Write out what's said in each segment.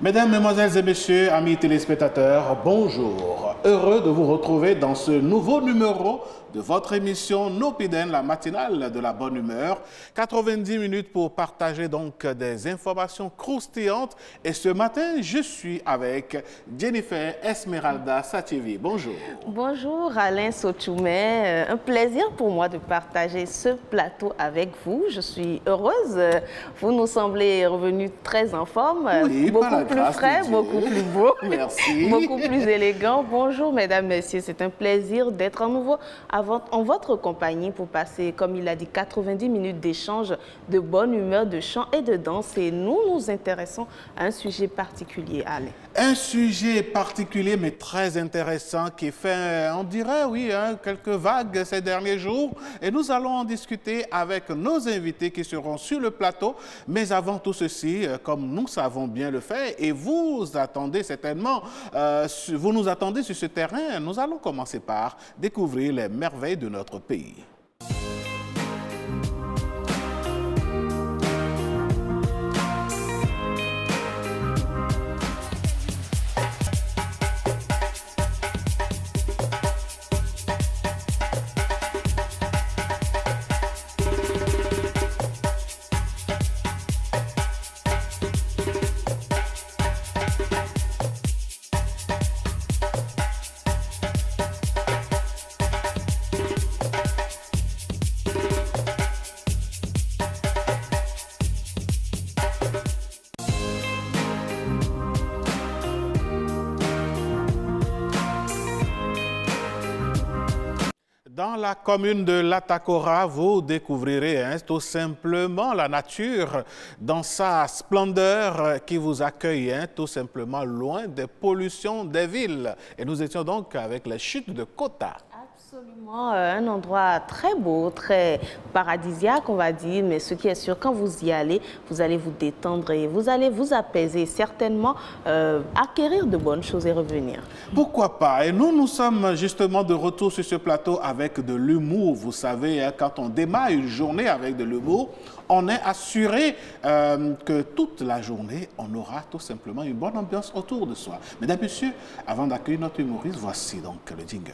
Mesdames, Mesdemoiselles et Messieurs, amis téléspectateurs, bonjour. Heureux de vous retrouver dans ce nouveau numéro de votre émission Nopiden, la matinale de la bonne humeur. 90 minutes pour partager donc des informations croustillantes. Et ce matin, je suis avec Jennifer Esmeralda Satievi. Bonjour. Bonjour Alain Sotoumé. Un plaisir pour moi de partager ce plateau avec vous. Je suis heureuse. Vous nous semblez revenus très en forme. Oui, beaucoup plus frais, beaucoup plus beau. Merci. Beaucoup plus élégant. Bonjour mesdames, messieurs. C'est un plaisir d'être à nouveau en votre compagnie pour passer, comme il a dit, 90 minutes d'échange, de bonne humeur, de chant et de danse. Et nous nous intéressons à un sujet particulier, Alain. Un sujet particulier mais très intéressant qui fait, on dirait, oui, quelques vagues ces derniers jours. Et nous allons en discuter avec nos invités qui seront sur le plateau. Mais avant tout ceci, comme nous savons bien le faire, et vous attendez certainement, vous nous attendez sur ce terrain, nous allons commencer par découvrir les merveilles de notre pays. Dans la commune de Latakora, vous découvrirez tout simplement la nature dans sa splendeur qui vous accueille tout simplement loin des pollutions des villes. Et nous étions donc avec les chutes de Kota. Absolument, un endroit très beau, très paradisiaque, on va dire, mais ce qui est sûr, quand vous y allez, vous allez vous détendre et vous allez vous apaiser, certainement acquérir de bonnes choses et revenir. Pourquoi pas? Et nous sommes justement de retour sur ce plateau avec de l'humour. Vous savez, quand on démarre une journée avec de l'humour, on est assuré que toute la journée, on aura tout simplement une bonne ambiance autour de soi. Mesdames et messieurs, avant d'accueillir notre humoriste, voici donc le jingle.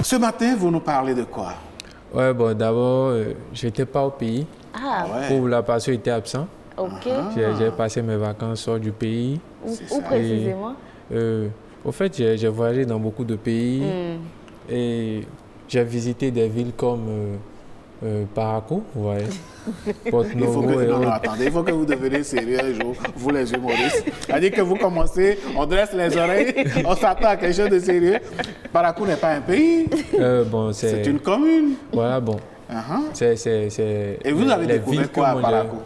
Ce matin, vous nous parlez de quoi? Ouais, bon, d'abord, je n'étais pas au pays. Ah, ouais. Pour la parce que j'étais absent. ok. J'ai passé mes vacances hors du pays. Où précisément? Au fait, j'ai voyagé dans beaucoup de pays et j'ai visité des villes comme Parakou, vous voyez, Porto-Novo et autres. Attendez, il faut que vous deveniez sérieux un jour, vous les humoristes. C'est-à-dire que vous commencez, on dresse les oreilles, on s'attend à quelque chose de sérieux. Parakou n'est pas un pays, Bon, c'est une commune. Voilà, bon. Et vous avez découvert quoi à Parakou?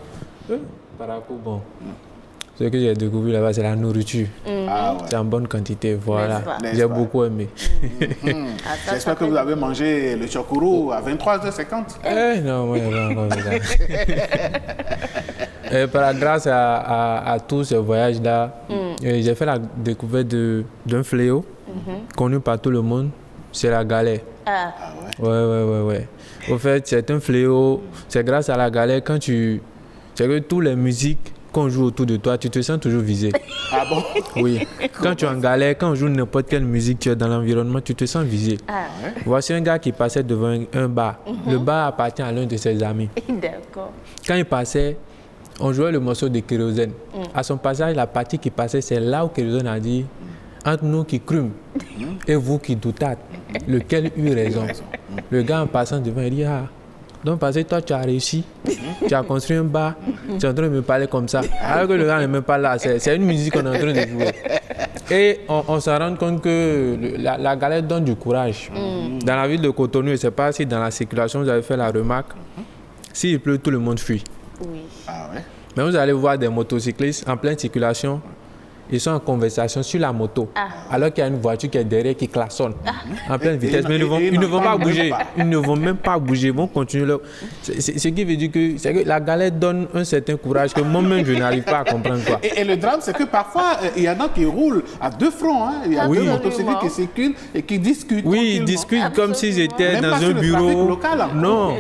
Parakou, bon. Ce que j'ai découvert là-bas, c'est la nourriture. Ah ouais. C'est en bonne quantité, voilà. N'est-ce J'ai pas? beaucoup aimé. J'espère que vous avez mangé le chokourou à 23h50. Non, moi, je n'ai pas encore fait ça. Par grâce à tous ces voyages-là, j'ai fait la découverte d'un fléau connu par tout le monde, c'est la galère. Ah. Ouais. Au fait, c'est un fléau. C'est grâce à la galère quand tu... C'est que toutes les musiques qu'on joue autour de toi, tu te sens toujours visé. Ah bon? Oui. Quand tu es en galère, quand on joue n'importe quelle musique, tu es dans l'environnement, tu te sens visé. Ah. Voici un gars qui passait devant un bar. Le bar appartient à l'un de ses amis. D'accord. Quand il passait, on jouait le morceau de Kérosène. À son passage, la partie qui passait, c'est là où Kérosène a dit « Entre nous qui crûmes et vous qui doutâtes, lequel eut raison ?» Le gars en passant devant, il dit « Ah, donc parce que toi tu as réussi, tu as construit un bar, tu es en train de me parler comme ça. » Alors que le gars n'est même pas là, c'est une musique qu'on est en train de jouer. Et on se rend compte que la galère donne du courage. Dans la ville de Cotonou, je ne sais pas si dans la circulation vous avez fait la remarque, s'il pleut, tout le monde fuit. Oui. Ah ouais? Mais vous allez voir des motocyclistes en pleine circulation, ils sont en conversation sur la moto, alors qu'il y a une voiture qui est derrière qui klaxonne en pleine vitesse. Mais ils ne vont pas bouger. Ils ne vont même pas bouger. Ils vont continuer leur... Ce qui veut dire que la galère donne un certain courage que moi-même, je n'arrive pas à comprendre. Quoi. Et le drame, c'est que parfois, il y en a qui roulent à deux fronts. Hein. Il y a deux motocyclistes qui circulent et qui discutent. Oui, ils discutent comme s'ils étaient dans un bureau. Local, hein. Non.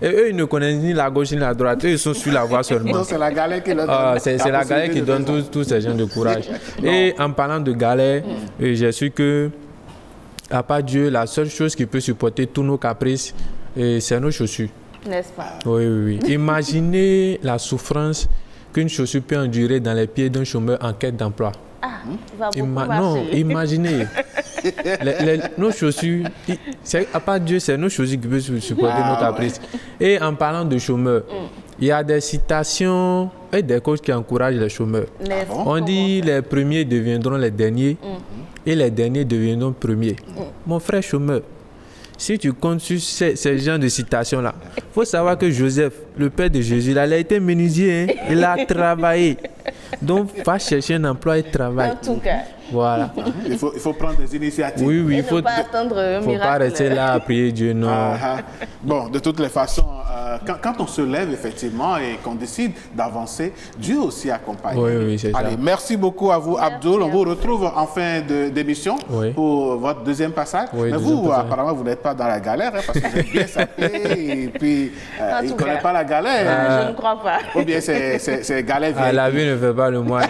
Et eux, ils ne connaissent ni la gauche ni la droite. Eux, ils sont sur la voie seulement. Non, c'est la galère qui leur donne. C'est la galère qui donne tous ces gens de courage. Et en parlant de galère, j'ai su que, à part Dieu, la seule chose qui peut supporter tous nos caprices, c'est nos chaussures. N'est-ce pas? Oui. Imaginez la souffrance qu'une chaussure peut endurer dans les pieds d'un chômeur en quête d'emploi. Il va beaucoup marcher. Non, imaginez. Nos chaussures, à part Dieu, c'est nos chaussures qui peuvent supporter nos caprices. Et en parlant de chômeurs, il y a des citations et des coachs qui encouragent les chômeurs. On dit les premiers deviendront les derniers et les derniers deviendront premiers. Mon frère chômeur, si tu comptes sur ces genres de citations-là, il faut savoir que Joseph, le père de Jésus, il a été menuisier, hein? Il a travaillé. Donc, va chercher un emploi et travaille. En tout cas. Voilà. Il faut prendre des initiatives. Oui, Il faut pas attendre un miracle. Faut pas rester là à prier Dieu, non. Bon, de toutes les façons, quand on se lève effectivement et qu'on décide d'avancer, Dieu aussi accompagne. Oui, c'est ça. Allez, merci beaucoup à vous, Abdoul. On vous retrouve en fin d'émission pour votre deuxième passage. Oui, mais vous, apparemment, vous n'êtes pas dans la galère, hein, parce que vous êtes bien sapé et puis il ne connaît pas la galère. Je ne crois pas. Ou bien c'est galère vieille. La vie ne fait pas le moine.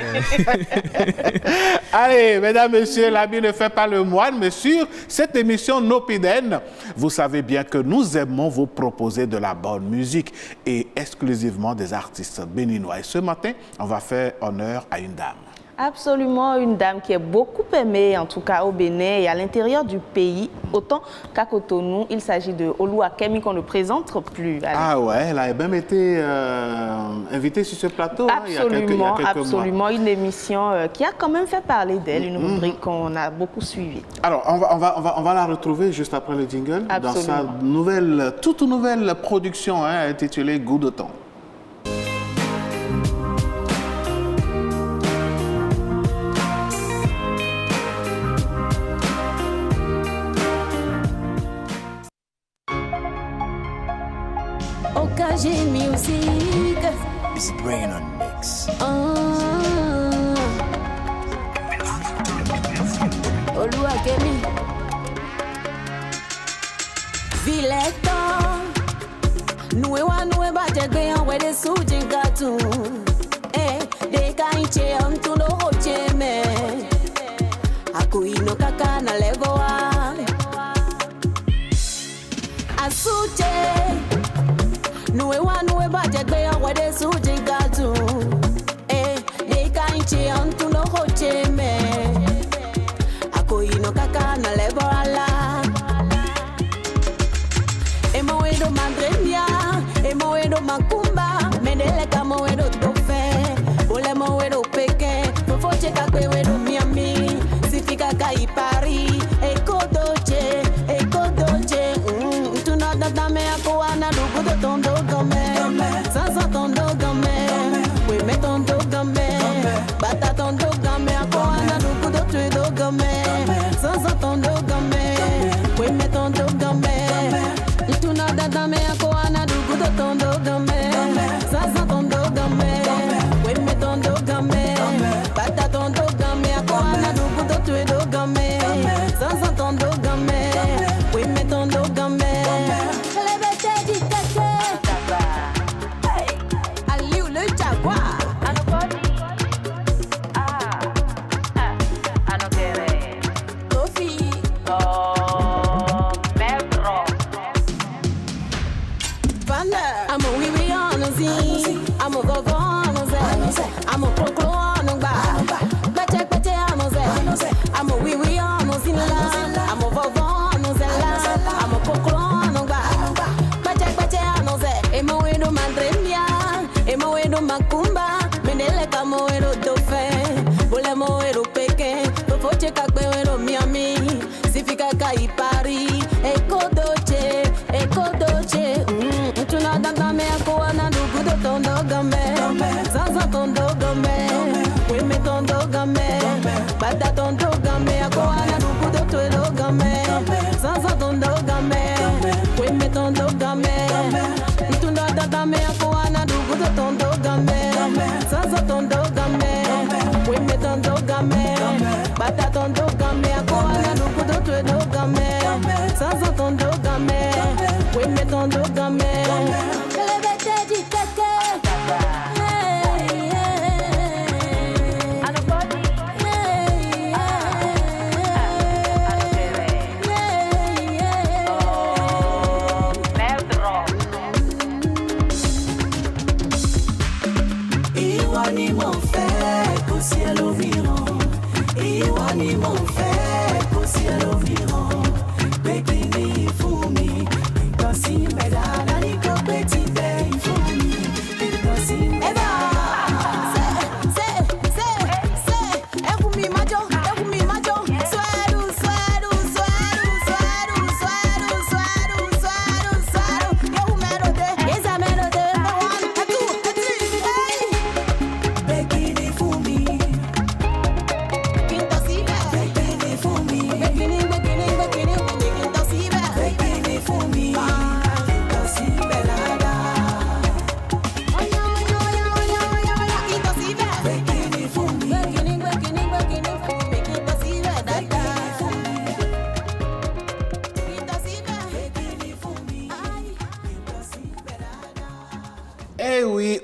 Allez, mesdames, messieurs, l'habit ne fait pas le moine, mais sur cette émission Nopiden, vous savez bien que nous aimons vous proposer de la bonne musique et exclusivement des artistes béninois. Et ce matin, on va faire honneur à une dame. Absolument, une dame qui est beaucoup aimée, en tout cas au Bénin et à l'intérieur du pays, autant qu'à Cotonou. Il s'agit de Oluwakemi qu'on ne présente plus. Allez. Ah ouais, elle a même été invitée sur ce plateau Absolument, il y a quelques mois. Une émission qui a quand même fait parler d'elle, une rubrique qu'on a beaucoup suivie. Alors, on va la retrouver juste après le jingle, Absolument. dans sa toute nouvelle production intitulée Goût de temps. Okaji music. It's brain on mix. Oluwakemi. Vileto. Nuwe wa nuwe ba jegbe an we de suji gatu. De ka inche an tu no hoche me. Akuino kaka na legoa. Asuje. Nuwe wa nuwe ba jegbe an we de suji gatu. De ka inche an tu no hoche me. Akuino kaka na legoa. Emoedo madrenia, emoedo macumba, medele camoedo tofe, ole moedo peke, fofoche kakweedo miami, sifika kai Paris, eko doche, tu nada dame akoana dugu de tondo game, sansa tondo game, we me tondo game, bata tondo game akoana dugu de tuedo game, sansa tondo game, we me tondo game. Nada dame akoana dugu do tondo game, sasa tondo game, we me tondo game, bata tondo game akoana dugu do tuedo game. bata tondo game akoana dukudo twelo game sansa tondo game kweme tondo game itundo game akoana dukudo tondo game sansa tondo game kweme tondo game bata tondo game akoana dukudo twelo game sansa tondo game kweme tondo game kelebete di keke. Iwani mon fait au ciel environ. Iwani mon fait au ciel environ. Bekini fumi, intosi medala ni kopeti be fumi, intosi medala.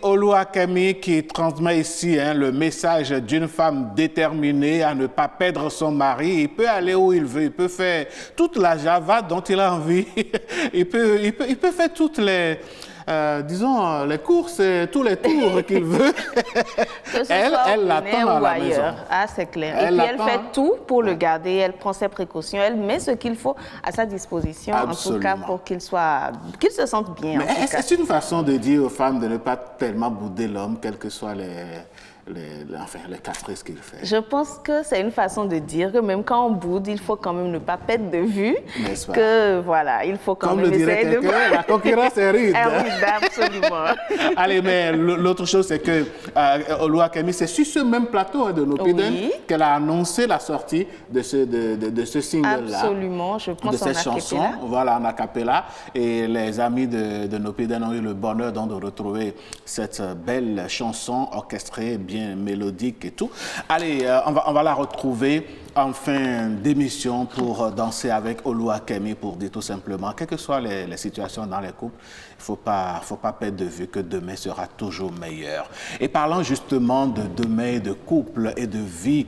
Oluwakemi qui transmet ici le message d'une femme déterminée à ne pas perdre son mari. Il peut aller où il veut, il peut faire toute la java dont il a envie. il peut faire toutes les... disons, les courses, tous les tours qu'il veut. Elle l'attend à la maison. Ah, c'est clair. Et puis, elle fait tout pour le garder. Elle prend ses précautions. Elle met ce qu'il faut à sa disposition, Absolument. en tout cas, pour qu'il se sente bien. Mais c'est une façon de dire aux femmes de ne pas tellement bouder l'homme, quels que soient les caprices qu'il fait. Je pense que c'est une façon de dire que même quand on boude, il faut quand même ne pas perdre de vue. N'est-ce pas? Que voilà, il faut quand Comme même le dirait essayer de... quelqu'un, la concurrence est rude. Absolument. Allez, mais l'autre chose, c'est que Oluwakemi, c'est sur ce même plateau de Nopiden qu'elle a annoncé la sortie de ce single-là. Absolument, je pense de cette chanson, voilà, en acapella. Et les amis de Nopiden ont eu le bonheur donc, de retrouver cette belle chanson orchestrée, bien mélodique et tout. Allez, on va la retrouver en fin d'émission pour danser avec Oluwakemi, pour dire tout simplement, quelles que soient les situations dans les couples, il ne faut pas perdre de vue que demain sera toujours meilleur. Et parlant justement de demain, de couple et de vie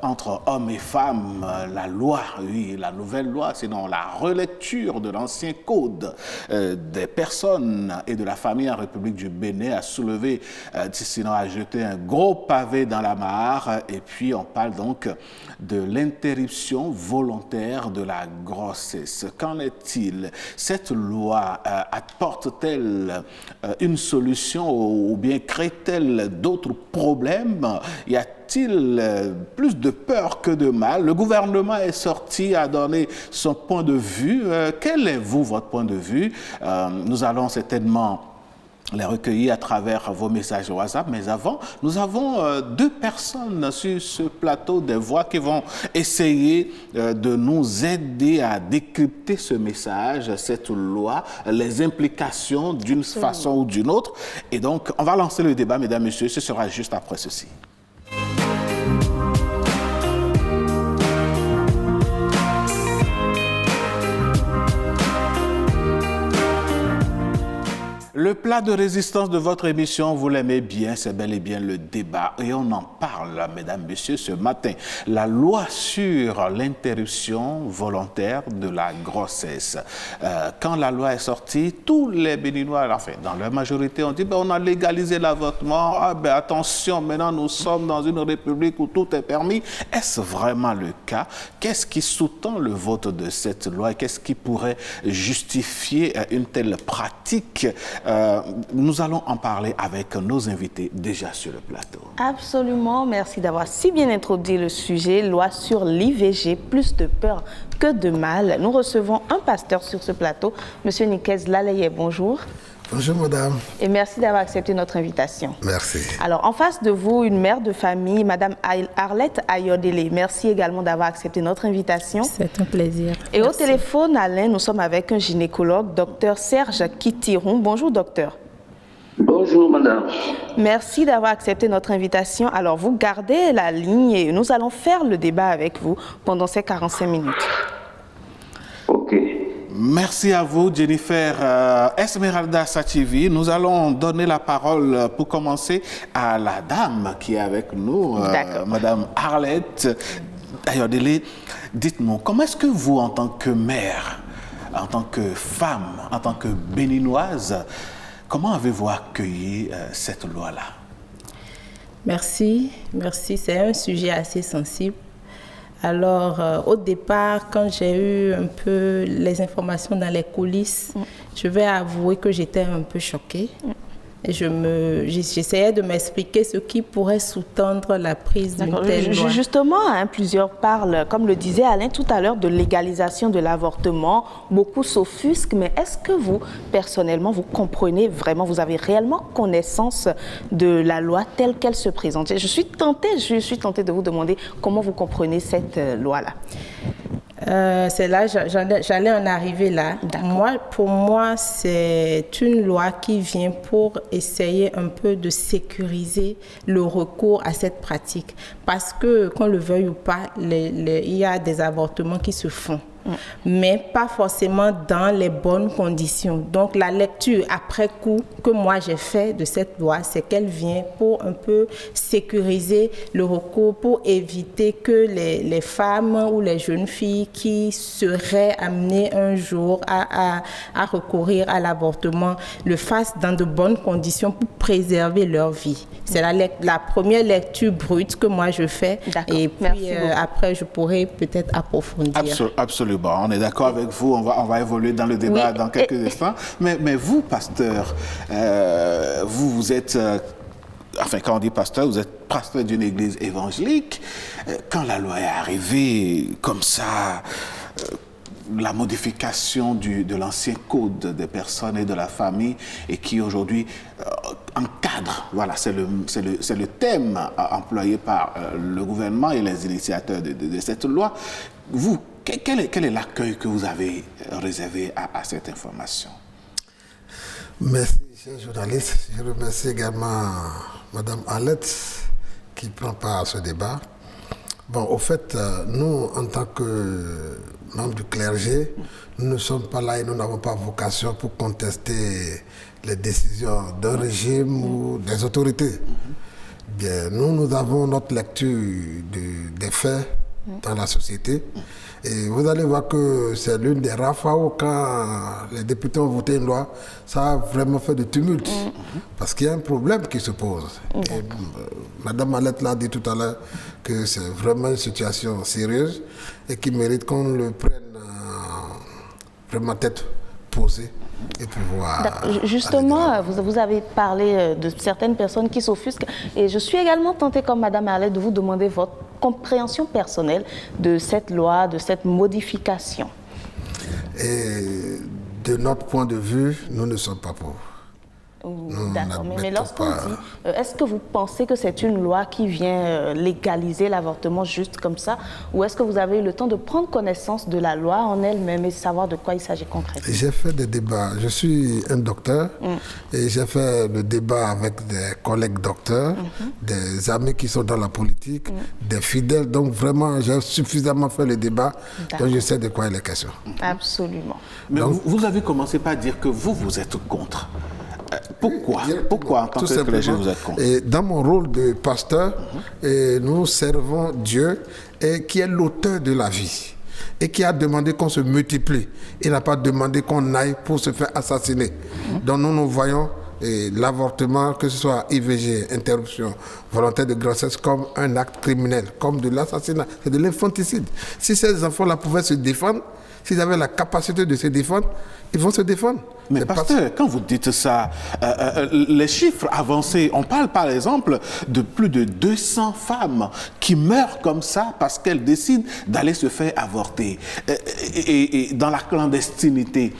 entre hommes et femmes, la loi, oui, la nouvelle loi, sinon la relecture de l'ancien code des personnes et de la famille en République du Bénin a soulevé, sinon a jeté un gros pavé dans la mare. Et puis on parle donc de l'interruption volontaire de la grossesse. Qu'en est-il? Cette loi apporte-t-elle une solution ou bien crée-t-elle d'autres problèmes? Y a-t-il plus de peur que de mal? Le gouvernement est sorti à donner son point de vue. Quel est, votre point de vue? Nous allons certainement les recueillir à travers vos messages WhatsApp. Mais avant, nous avons deux personnes sur ce plateau, des voix qui vont essayer de nous aider à décrypter ce message, cette loi, les implications d'une façon ou d'une autre. Et donc, on va lancer le débat, mesdames, messieurs. Ce sera juste après ceci. Le plat de résistance de votre émission, vous l'aimez bien, c'est bel et bien le débat. Et on en parle, mesdames, messieurs, ce matin. La loi sur l'interruption volontaire de la grossesse. Quand la loi est sortie, tous les Béninois, enfin, dans leur majorité, ont dit, on a légalisé l'avortement. Ah ben attention, maintenant nous sommes dans une république où tout est permis. Est-ce vraiment le cas? Qu'est-ce qui sous-tend le vote de cette loi? Qu'est-ce qui pourrait justifier une telle pratique? Nous allons en parler avec nos invités déjà sur le plateau. Absolument, merci d'avoir si bien introduit le sujet. Loi sur l'IVG, plus de peur que de mal. Nous recevons un pasteur sur ce plateau, M. Nikez Lalaye, bonjour. Bonjour madame. Et merci d'avoir accepté notre invitation. Merci. Alors, en face de vous, une mère de famille, madame Arlette Ayodele. Merci également d'avoir accepté notre invitation. C'est un plaisir. Et Merci. au téléphone, Alain, nous sommes avec un gynécologue, docteur Serge Kitiron. Bonjour, docteur. Bonjour, madame. Merci d'avoir accepté notre invitation. Alors, vous gardez la ligne et nous allons faire le débat avec vous pendant ces 45 minutes. OK. Merci à vous, Jennifer Esmeralda Sachivi. Nous allons donner la parole pour commencer à la dame qui est avec nous, Madame Arlette Ayodele. Dites-nous, comment est-ce que vous, en tant que mère, en tant que femme, en tant que béninoise, comment avez-vous accueilli cette loi-là? Merci, c'est un sujet assez sensible. Alors, au départ, quand j'ai eu un peu les informations dans les coulisses, je vais avouer que j'étais un peu choquée. Et j'essayais de m'expliquer ce qui pourrait sous-tendre la prise d'une telle loi. Justement, plusieurs parlent, comme le disait Alain tout à l'heure, de légalisation de l'avortement. Beaucoup s'offusquent, mais est-ce que vous, personnellement, vous comprenez vraiment, vous avez réellement connaissance de la loi telle qu'elle se présente? Je suis tentée de vous demander comment vous comprenez cette loi-là. C'est là, j'allais en arriver là. Pour moi, c'est une loi qui vient pour essayer un peu de sécuriser le recours à cette pratique. Parce que, qu'on le veuille ou pas, il y a des avortements qui se font. Mais pas forcément dans les bonnes conditions. Donc la lecture après coup que moi j'ai fait de cette loi, c'est qu'elle vient pour un peu sécuriser le recours, pour éviter que les femmes ou les jeunes filles qui seraient amenées un jour à recourir à l'avortement le fassent dans de bonnes conditions pour préserver leur vie. C'est la première lecture brute que moi je fais. Et puis après je pourrais peut-être approfondir. Absolument. On est d'accord avec vous, on va évoluer dans le débat dans quelques instants. Mais vous, pasteur, vous êtes, quand on dit pasteur, vous êtes pasteur d'une église évangélique. Quand la loi est arrivée comme ça, la modification de l'ancien code des personnes et de la famille et qui aujourd'hui encadre, voilà, c'est le thème employé par le gouvernement et les initiateurs de cette loi. Vous, quel est l'accueil que vous avez réservé à cette information? Merci, cher journaliste. Je remercie également Mme Arlette qui prend part à ce débat. Bon, au fait, nous, en tant que membres du clergé, nous ne sommes pas là et nous n'avons pas vocation pour contester les décisions d'un régime ou des autorités. Bien, nous avons notre lecture des faits dans la société. Et vous allez voir que c'est l'une des rares fois où quand les députés ont voté une loi, ça a vraiment fait de tumulte. Parce qu'il y a un problème qui se pose. Et, Madame Alette l'a dit tout à l'heure que c'est vraiment une situation sérieuse et qui mérite qu'on le prenne vraiment tête posée. Et pouvoir justement, vous avez parlé de certaines personnes qui s'offusquent et je suis également tentée, comme Madame Arlette, de vous demander votre compréhension personnelle de cette loi, de cette modification. Et de notre point de vue, nous ne sommes pas pour. D'accord, mais lorsqu'on dit, est-ce que vous pensez que c'est une loi qui vient légaliser l'avortement juste comme ça, ou est-ce que vous avez eu le temps de prendre connaissance de la loi en elle-même et savoir de quoi il s'agit concrètement? J'ai fait des débats. Je suis un docteur et j'ai fait le débat avec des collègues docteurs, des amis qui sont dans la politique, des fidèles. Donc vraiment, j'ai suffisamment fait le débat, donc je sais de quoi il est question. Absolument. Mais donc, vous avez commencé par dire que vous êtes contre. Pourquoi en tant que clergé vous êtes contre? Et dans mon rôle de pasteur, nous servons Dieu et qui est l'auteur de la vie et qui a demandé qu'on se multiplie. Il n'a pas demandé qu'on aille pour se faire assassiner. Donc nous voyons l'avortement, que ce soit IVG, interruption volontaire de grossesse, comme un acte criminel, comme de l'assassinat, c'est de l'infanticide. Si ces enfants-là pouvaient se défendre, s'ils avaient la capacité de se défendre, ils vont se défendre. Mais pasteur, quand vous dites ça, les chiffres avancés, on parle par exemple de plus de 200 femmes qui meurent comme ça parce qu'elles décident d'aller se faire avorter et dans la clandestinité.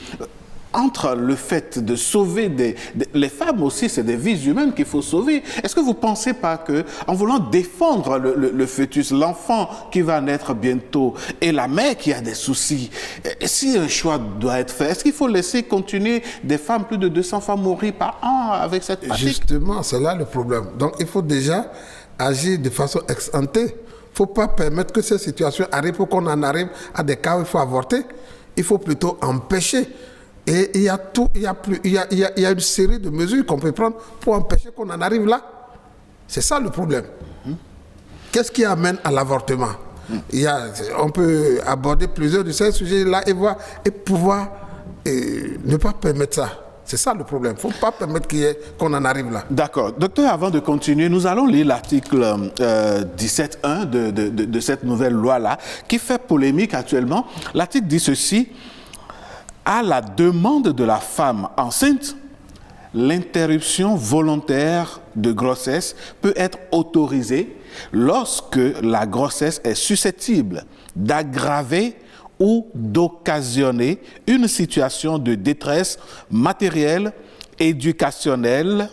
entre le fait de sauver les femmes aussi, c'est des vies humaines qu'il faut sauver. Est-ce que vous ne pensez pas qu'en voulant défendre le fœtus, l'enfant qui va naître bientôt, et la mère qui a des soucis, si un choix doit être fait, est-ce qu'il faut laisser continuer des femmes, plus de 200 femmes mourir par an avec cette pratique? Justement, c'est là le problème. Donc, il faut déjà agir de façon ex-ante. Il ne faut pas permettre que ces situations arrivent pour qu'on en arrive à des cas où il faut avorter. Il faut plutôt empêcher. Et il y a une série de mesures qu'on peut prendre pour empêcher qu'on en arrive là. C'est ça le problème. Qu'est-ce qui amène à l'avortement? On peut aborder plusieurs de ces sujets-là et pouvoir ne pas permettre ça. C'est ça le problème. Il ne faut pas permettre qu'on en arrive là. D'accord. Docteur, avant de continuer, nous allons lire l'article 17.1 de cette nouvelle loi-là, qui fait polémique actuellement. L'article dit ceci: à la demande de la femme enceinte, l'interruption volontaire de grossesse peut être autorisée lorsque la grossesse est susceptible d'aggraver ou d'occasionner une situation de détresse matérielle, éducationnelle,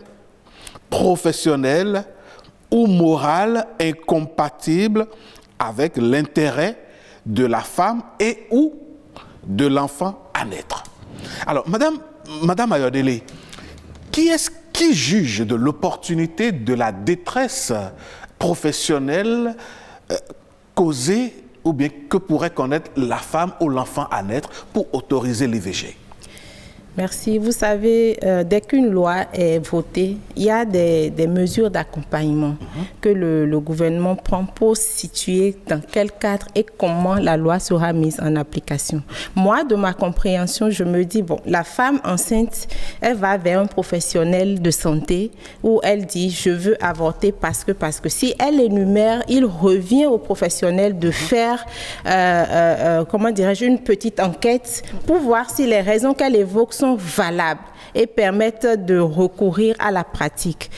professionnelle ou morale incompatible avec l'intérêt de la femme et ou de l'enfant à naître. Alors, Madame Ayodele, qui juge de l'opportunité de la détresse professionnelle causée ou bien que pourrait connaître la femme ou l'enfant à naître pour autoriser l'IVG? Merci. Vous savez, dès qu'une loi est votée, il y a des mesures d'accompagnement que le gouvernement prend pour situer dans quel cadre et comment la loi sera mise en application. Moi, de ma compréhension, je me dis, bon, la femme enceinte, elle va vers un professionnel de santé où elle dit, je veux avorter parce que si elle énumère, il revient au professionnel de faire, comment dirais-je, une petite enquête pour voir si les raisons qu'elle évoque sont valables et permettent de recourir à la pratique.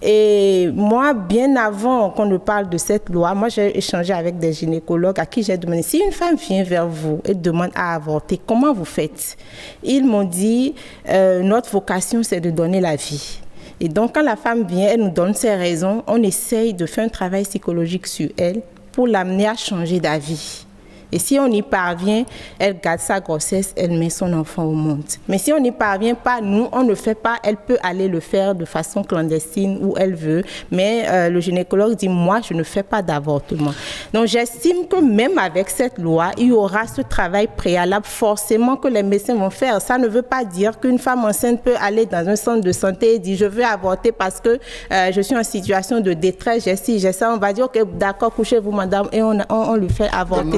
Et moi, bien avant qu'on ne parle de cette loi, moi j'ai échangé avec des gynécologues à qui j'ai demandé, si une femme vient vers vous et demande à avorter, comment vous faites? Ils m'ont dit, notre vocation c'est de donner la vie. Et donc quand la femme vient, elle nous donne ses raisons, on essaye de faire un travail psychologique sur elle pour l'amener à changer d'avis. Et si on y parvient, elle garde sa grossesse, elle met son enfant au monde. Mais si on n'y parvient pas, nous, on ne fait pas, elle peut aller le faire de façon clandestine où elle veut. Mais le gynécologue dit, moi, je ne fais pas d'avortement. Donc, j'estime que même avec cette loi, il y aura ce travail préalable forcément que les médecins vont faire. Ça ne veut pas dire qu'une femme enceinte peut aller dans un centre de santé et dire, je veux avorter parce que je suis en situation de détresse, j'ai ci, j'ai ça. On va dire, ok, d'accord, couchez-vous, madame, et on lui fait avorter.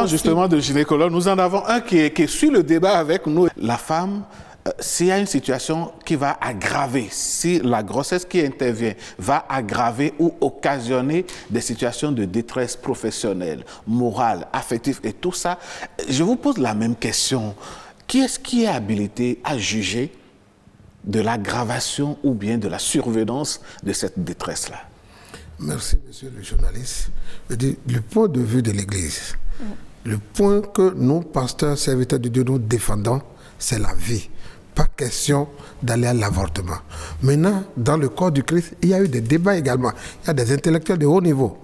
Justement de gynécologue, nous en avons un qui suit le débat avec nous. La femme, s'il y a une situation qui va aggraver, si la grossesse qui intervient va aggraver ou occasionner des situations de détresse professionnelle, morale, affective et tout ça, je vous pose la même question. Qui est-ce qui est habilité à juger de l'aggravation ou bien de la survenance de cette détresse-là? Merci, monsieur le journaliste. Je dis, le point de vue de l'Église, le point que nous, pasteurs, serviteurs de Dieu, nous défendons, c'est la vie. Pas question d'aller à l'avortement. Maintenant, dans le corps du Christ, il y a eu des débats également. Il y a des intellectuels de haut niveau.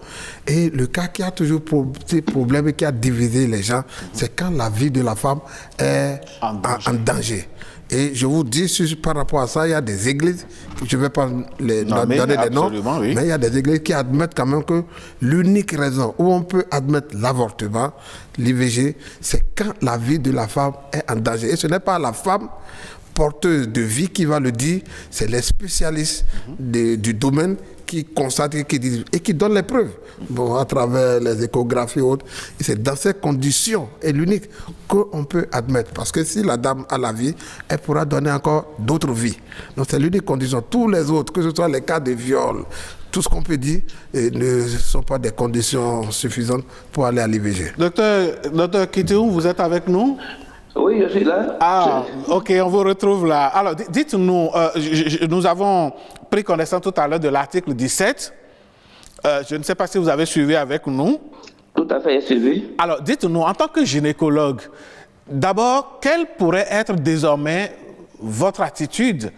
Et le cas qui a toujours posé problème et qui a divisé les gens, c'est quand la vie de la femme est en danger. Et je vous dis, par rapport à ça, il y a des églises, je ne vais pas donner des noms, oui. Mais il y a des églises qui admettent quand même que l'unique raison où on peut admettre l'avortement, l'IVG, c'est quand la vie de la femme est en danger. Et ce n'est pas la femme porteuse de vie qui va le dire, c'est les spécialistes du domaine qui constatent et qui disent, et qui donnent les preuves. Bon, à travers les échographies et autres. Et c'est dans ces conditions, et l'unique, qu'on peut admettre. Parce que si la dame a la vie, elle pourra donner encore d'autres vies. Donc c'est l'unique condition. Tous les autres, que ce soit les cas de viol, tout ce qu'on peut dire, ne sont pas des conditions suffisantes pour aller à l'IVG. Docteur Kitiou, vous êtes avec nous? Oui, je suis là. Ah, ok, on vous retrouve là. Alors, dites-nous, nous avons pris connaissance tout à l'heure de l'article 17. Je ne sais pas si vous avez suivi avec nous. Tout à fait suivi. Alors, dites-nous, en tant que gynécologue, d'abord, quelle pourrait être désormais votre attitude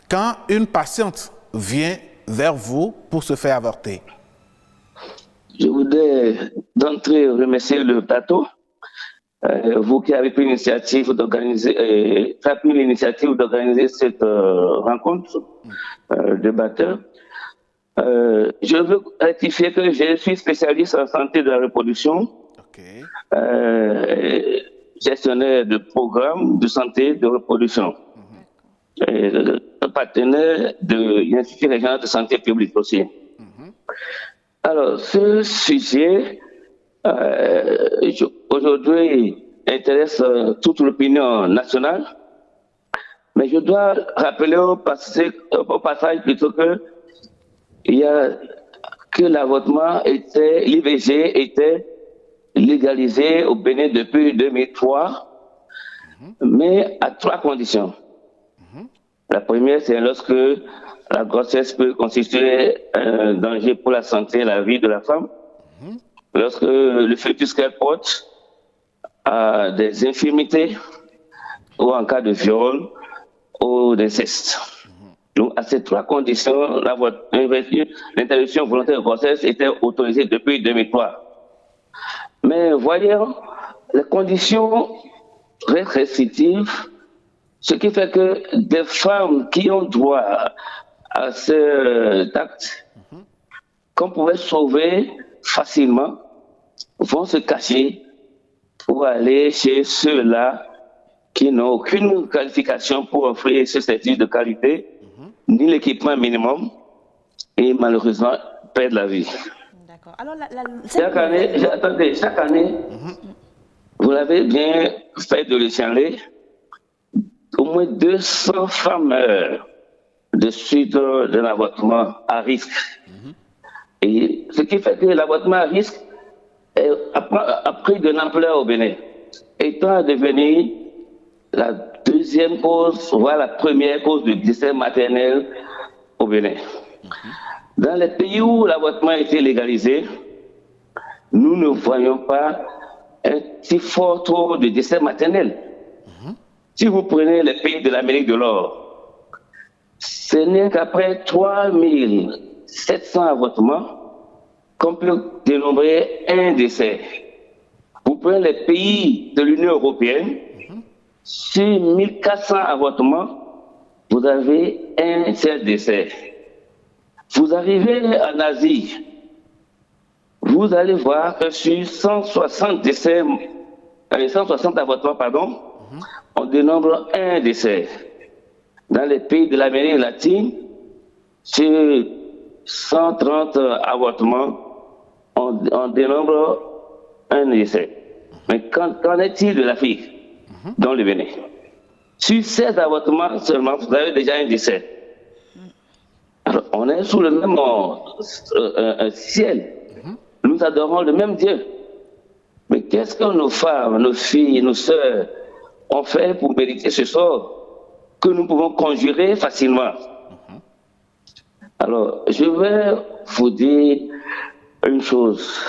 quand une patiente vient vers vous pour se faire avorter? Je voudrais d'entrée remercier le plateau, vous qui avez pris l'initiative d'organiser, cette rencontre débatteur. Je veux rectifier que je suis spécialiste en santé de la reproduction, gestionnaire de programmes de santé de reproduction, partenaire de l'Institut régional de santé publique aussi. Alors, ce sujet, aujourd'hui, intéresse toute l'opinion nationale, mais je dois rappeler au passage plutôt que l'avortement l'IVG était légalisé au Bénin depuis 2003, mais à 3 conditions. La première, c'est lorsque la grossesse peut constituer un danger pour la santé et la vie de la femme. Lorsque le fœtus qu'elle porte a des infirmités ou en cas de viol ou d'inceste. Donc, à ces 3 conditions, l'interruption volontaire de grossesse était autorisée depuis 2003. Mais voyons, les conditions restent restrictives, ce qui fait que des femmes qui ont droit à cet acte, qu'on pouvait sauver facilement, vont se cacher pour aller chez ceux-là qui n'ont aucune qualification pour offrir ce service de qualité, ni l'équipement minimum, et malheureusement perdent la vie. D'accord. Alors, chaque année, vous l'avez bien fait de le signaler, au moins 200 femmes meurent de suite d'un avortement à risque. Et ce qui fait que l'avortement à risque a pris de l'ampleur au Bénin, étant devenu la deuxième cause, voire la première cause de décès maternel au Bénin. Dans les pays où l'avortement a été légalisé, nous ne voyons pas un si fort taux de décès maternel. Si vous prenez les pays de l'Amérique de l'Or, ce n'est qu'après 3700 avortements qu'on peut dénombrer un décès. Vous prenez les pays de l'Union européenne, sur 1400 avortements, vous avez un seul décès. Vous arrivez en Asie, vous allez voir que sur 160 avortements, on dénombre un décès. Dans les pays de l'Amérique latine, sur 130 avortements, on dénombre un décès. Mais qu'en est-il de l'Afrique, dans le Bénin? Sur 16 avortements seulement, vous avez déjà un décès. Alors, on est sous le même ciel. Nous adorons le même Dieu. Mais qu'est-ce que nos femmes, nos filles, nos sœurs ont fait pour mériter ce sort que nous pouvons conjurer facilement? Alors, je vais vous dire une chose.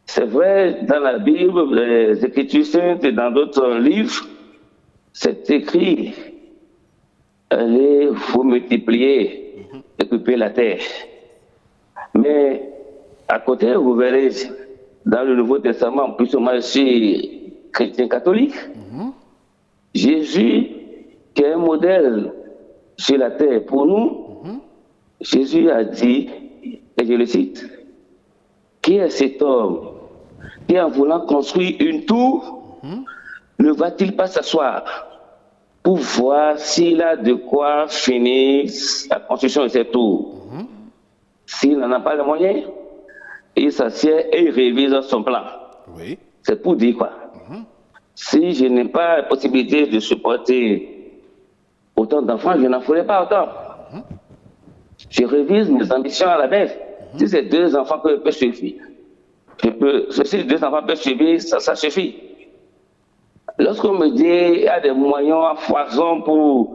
C'est vrai, dans la Bible, les Écritures saintes et dans d'autres livres, c'est écrit, allez vous multiplier, occuper la terre. Mais à côté, vous verrez, dans le Nouveau Testament, plus ou moins, je suis chrétien catholique, Jésus, qui est un modèle sur la terre pour nous, Jésus a dit, et je le cite, qui est cet homme qui, en voulant construire une tour, ne va-t-il pas s'asseoir pour voir s'il a de quoi finir la construction de cette tour? S'il n'en a pas les moyens, il s'assied et il révise son plan. C'est pour dire quoi? Si je n'ai pas la possibilité de supporter autant d'enfants, je n'en ferai pas autant. Je révise mes ambitions à la baisse. Si c'est 2 enfants que je peux suivre, si 2 enfants peuvent suivre, ça suffit. Lorsqu'on me dit qu'il y a des moyens à foison pour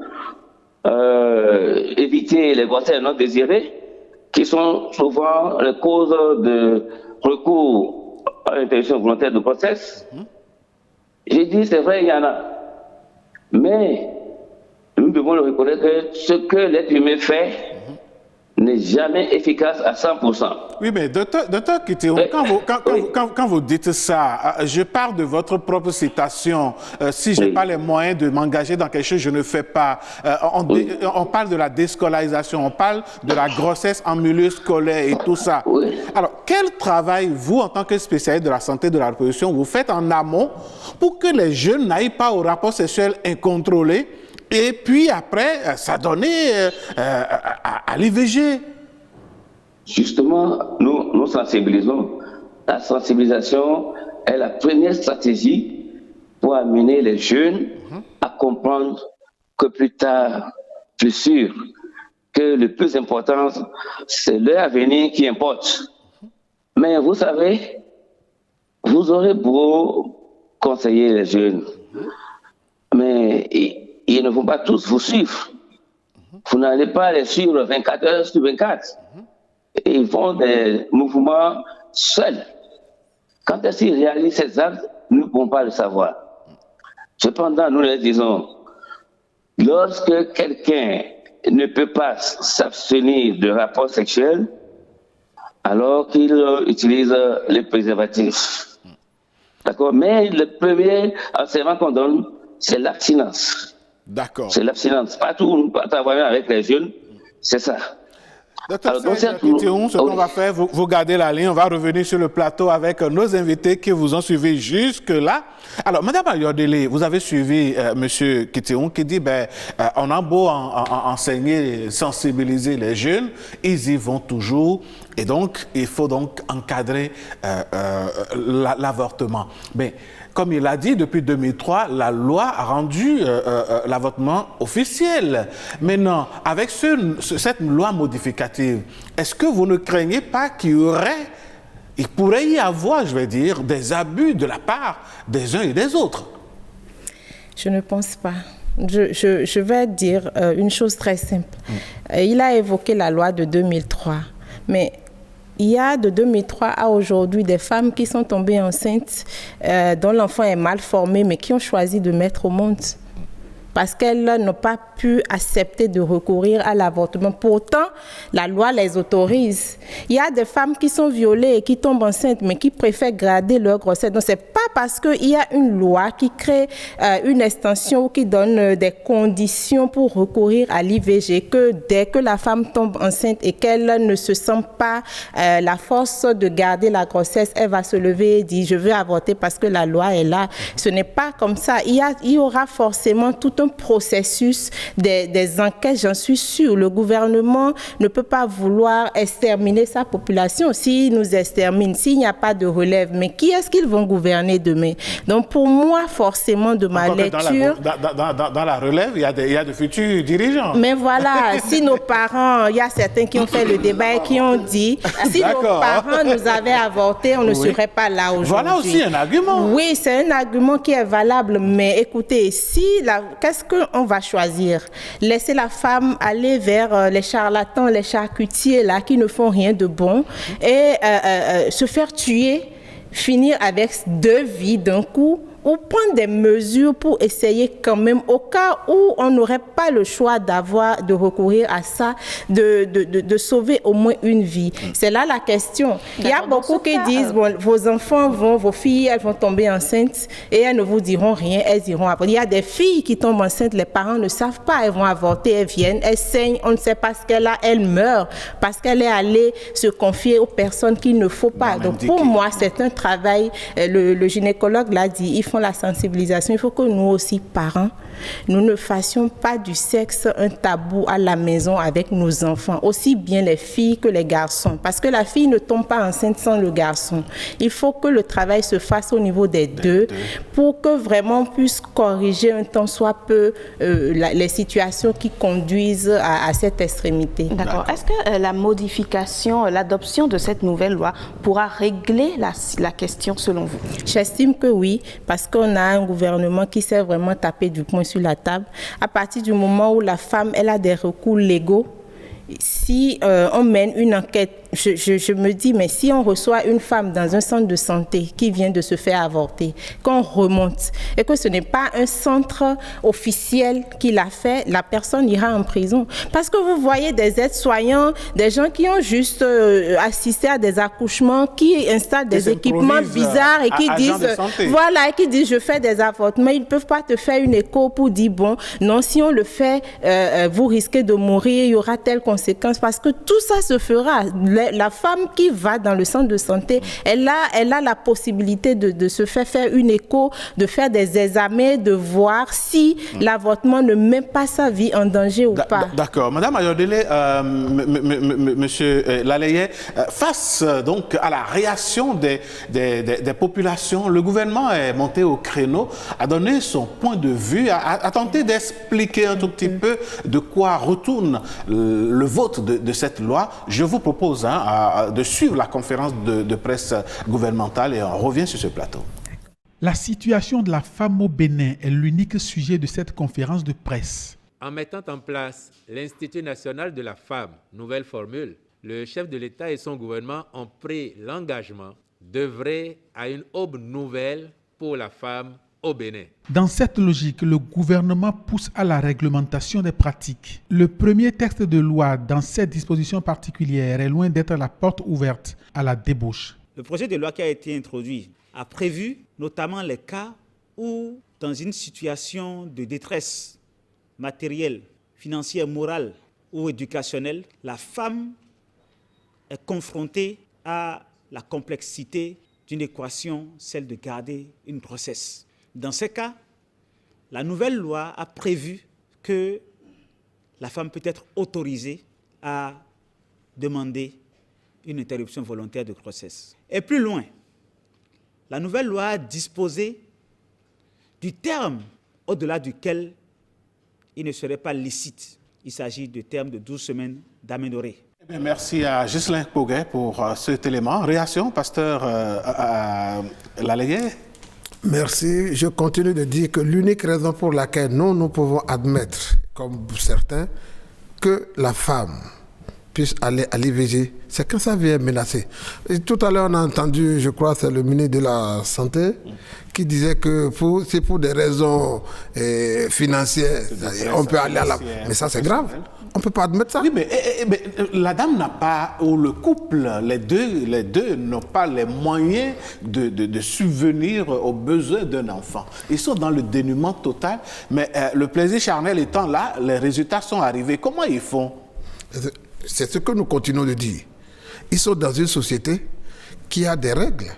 éviter les grossesses non désirées, qui sont souvent les causes de recours à l'interruption volontaire de grossesse, j'ai dit c'est vrai, il y en a. Mais nous devons le reconnaître que ce que l'être humain fait n'est jamais efficace à 100%. Oui, mais docteur Kitehou, quand vous dites ça, je parle de votre propre citation. Si je n'ai pas les moyens de m'engager dans quelque chose, je ne fais pas. On parle de la déscolarisation, on parle de la grossesse en milieu scolaire et tout ça. Alors, quel travail, vous, en tant que spécialiste de la santé et de la reproduction, vous faites en amont pour que les jeunes n'aillent pas au rapport sexuel incontrôlé et puis après, s'adonner à l'IVG? Justement, nous sensibilisons. La sensibilisation est la première stratégie pour amener les jeunes à comprendre que plus tard, plus sûr, que le plus important, c'est leur avenir qui importe. Mais vous savez, vous aurez beau conseiller les jeunes, mais ils ne vont pas tous vous suivre. Vous n'allez pas les suivre 24 heures sur 24. Et ils font des mouvements seuls. Quand est-ce qu'ils réalisent ces actes, nous ne pouvons pas le savoir. Cependant, nous leur disons, lorsque quelqu'un ne peut pas s'abstenir de rapports sexuels, alors qu'il utilise les préservatifs. D'accord? Mais le premier enseignement qu'on donne, c'est l'abstinence. D'accord. C'est l'abstinence. Partout avec les jeunes, c'est ça. Docteur Kitehou, ce qu'on va faire, vous gardez la ligne, on va revenir sur le plateau avec nos invités qui vous ont suivi jusque-là. Alors, Madame Ayodele, vous avez suivi Monsieur Kitehou qui dit, on a beau enseigner, sensibiliser les jeunes, ils y vont toujours, et donc, il faut donc encadrer l'avortement. Mais, comme il a dit, depuis 2003, la loi a rendu l'avortement officiel. Maintenant, avec cette loi modificative, est-ce que vous ne craignez pas qu'il pourrait y avoir, je vais dire, des abus de la part des uns et des autres? Je ne pense pas. Je vais dire une chose très simple. Il a évoqué la loi de 2003, mais il y a de 2003 à aujourd'hui des femmes qui sont tombées enceintes, dont l'enfant est mal formé, mais qui ont choisi de mettre au monde. Parce qu'elles n'ont pas pu accepter de recourir à l'avortement. Pourtant, la loi les autorise. Il y a des femmes qui sont violées et qui tombent enceintes, mais qui préfèrent garder leur grossesse. Donc, ce n'est pas parce qu'il y a une loi qui crée une extension ou qui donne des conditions pour recourir à l'IVG que dès que la femme tombe enceinte et qu'elle ne se sent pas la force de garder la grossesse, elle va se lever et dire « je veux avorter parce que la loi est là ». Ce n'est pas comme ça. Il y aura forcément tout un processus des enquêtes, j'en suis sûre. Le gouvernement ne peut pas vouloir exterminer sa population. S'il nous extermine, s'il n'y a pas de relève, mais qui est-ce qu'ils vont gouverner demain? Donc pour moi, forcément, de ma lecture... Dans la relève, il y a de futurs dirigeants. Mais voilà, si nos parents, il y a certains qui ont fait le débat et qui ont dit, si nos parents nous avaient avorté, on ne serait pas là aujourd'hui. Voilà aussi un argument. Oui, c'est un argument qui est valable, mais écoutez, qu'est-ce qu'on va choisir? Laisser la femme aller vers les charlatans, les charcutiers là, qui ne font rien de bon et se faire tuer, finir avec 2 vies d'un coup, ou prendre des mesures pour essayer quand même, au cas où on n'aurait pas le choix de recourir à ça, de sauver au moins une vie. C'est là la question. Il y a beaucoup qui disent, bon, vos filles, elles vont tomber enceintes et elles ne vous diront rien, elles iront avorter. Il y a des filles qui tombent enceintes, les parents ne savent pas, elles vont avorter, elles viennent, elles saignent, on ne sait pas ce qu'elle a, elles meurent parce qu'elle est allée se confier aux personnes qu'il ne faut pas. Donc pour moi, c'est un travail, le gynécologue l'a dit, ils font la sensibilisation. Il faut que nous aussi, parents, nous ne fassions pas du sexe un tabou à la maison avec nos enfants, aussi bien les filles que les garçons, parce que la fille ne tombe pas enceinte sans le garçon. Il faut que le travail se fasse au niveau des deux pour que vraiment on puisse corriger un tant soit peu les situations qui conduisent à cette extrémité. D'accord. Est-ce que la modification, l'adoption de cette nouvelle loi pourra régler la question selon vous? J'estime que oui, parce qu'on a un gouvernement qui s'est vraiment tapé du poing sur la table. À partir du moment où la femme elle a des recours légaux, si on mène une enquête je me dis, mais si on reçoit une femme dans un centre de santé qui vient de se faire avorter, qu'on remonte et que ce n'est pas un centre officiel qui l'a fait, la personne ira en prison. Parce que vous voyez des aides-soignants, des gens qui ont juste assisté à des accouchements, qui installent des équipements bizarres et qui disent, voilà, et qui disent, je fais des avortements. Ils ne peuvent pas te faire une écho pour dire, bon, non, si on le fait, vous risquez de mourir, il y aura telle conséquence, parce que tout ça se fera. La femme qui va dans le centre de santé, elle a la possibilité de se faire une écho, de faire des examens, de voir si l'avortement ne met pas sa vie en danger ou pas. D'accord. Madame Ayodele, monsieur Laleye, face donc à la réaction des populations, le gouvernement est monté au créneau, a donné son point de vue, a tenté d'expliquer un tout petit peu de quoi retourne le vote de cette loi. Je vous propose de suivre la conférence de presse gouvernementale et on revient sur ce plateau. La situation de la femme au Bénin est l'unique sujet de cette conférence de presse. En mettant en place l'Institut national de la femme, nouvelle formule, le chef de l'État et son gouvernement ont pris l'engagement d'œuvrer à une aube nouvelle pour la femme au Bénin. Dans cette logique, le gouvernement pousse à la réglementation des pratiques. Le premier texte de loi dans cette disposition particulière est loin d'être la porte ouverte à la débauche. Le projet de loi qui a été introduit a prévu notamment les cas où, dans une situation de détresse matérielle, financière, morale ou éducationnelle, la femme est confrontée à la complexité d'une équation, celle de garder une grossesse. Dans ces cas, la nouvelle loi a prévu que la femme peut être autorisée à demander une interruption volontaire de grossesse. Et plus loin, la nouvelle loi a disposé du terme au-delà duquel il ne serait pas licite. Il s'agit du terme de 12 semaines d'aménorrhée. Merci à Ghislain Poguet pour cet élément. Réaction, pasteur Laleye? Merci. Je continue de dire que l'unique raison pour laquelle nous pouvons admettre, comme certains, que la femme puisse aller à l'IVG, c'est quand ça vient menacer. Et tout à l'heure, on a entendu, je crois, c'est le ministre de la Santé qui disait que c'est pour des raisons financières, on peut aller à la... Mais ça, c'est grave. On ne peut pas admettre ça. Oui, mais la dame n'a pas, ou le couple, les deux n'ont pas les moyens de subvenir aux besoins d'un enfant. Ils sont dans le dénuement total, mais le plaisir charnel étant là, les résultats sont arrivés. Comment ils font? C'est ce que nous continuons de dire. Ils sont dans une société qui a des règles.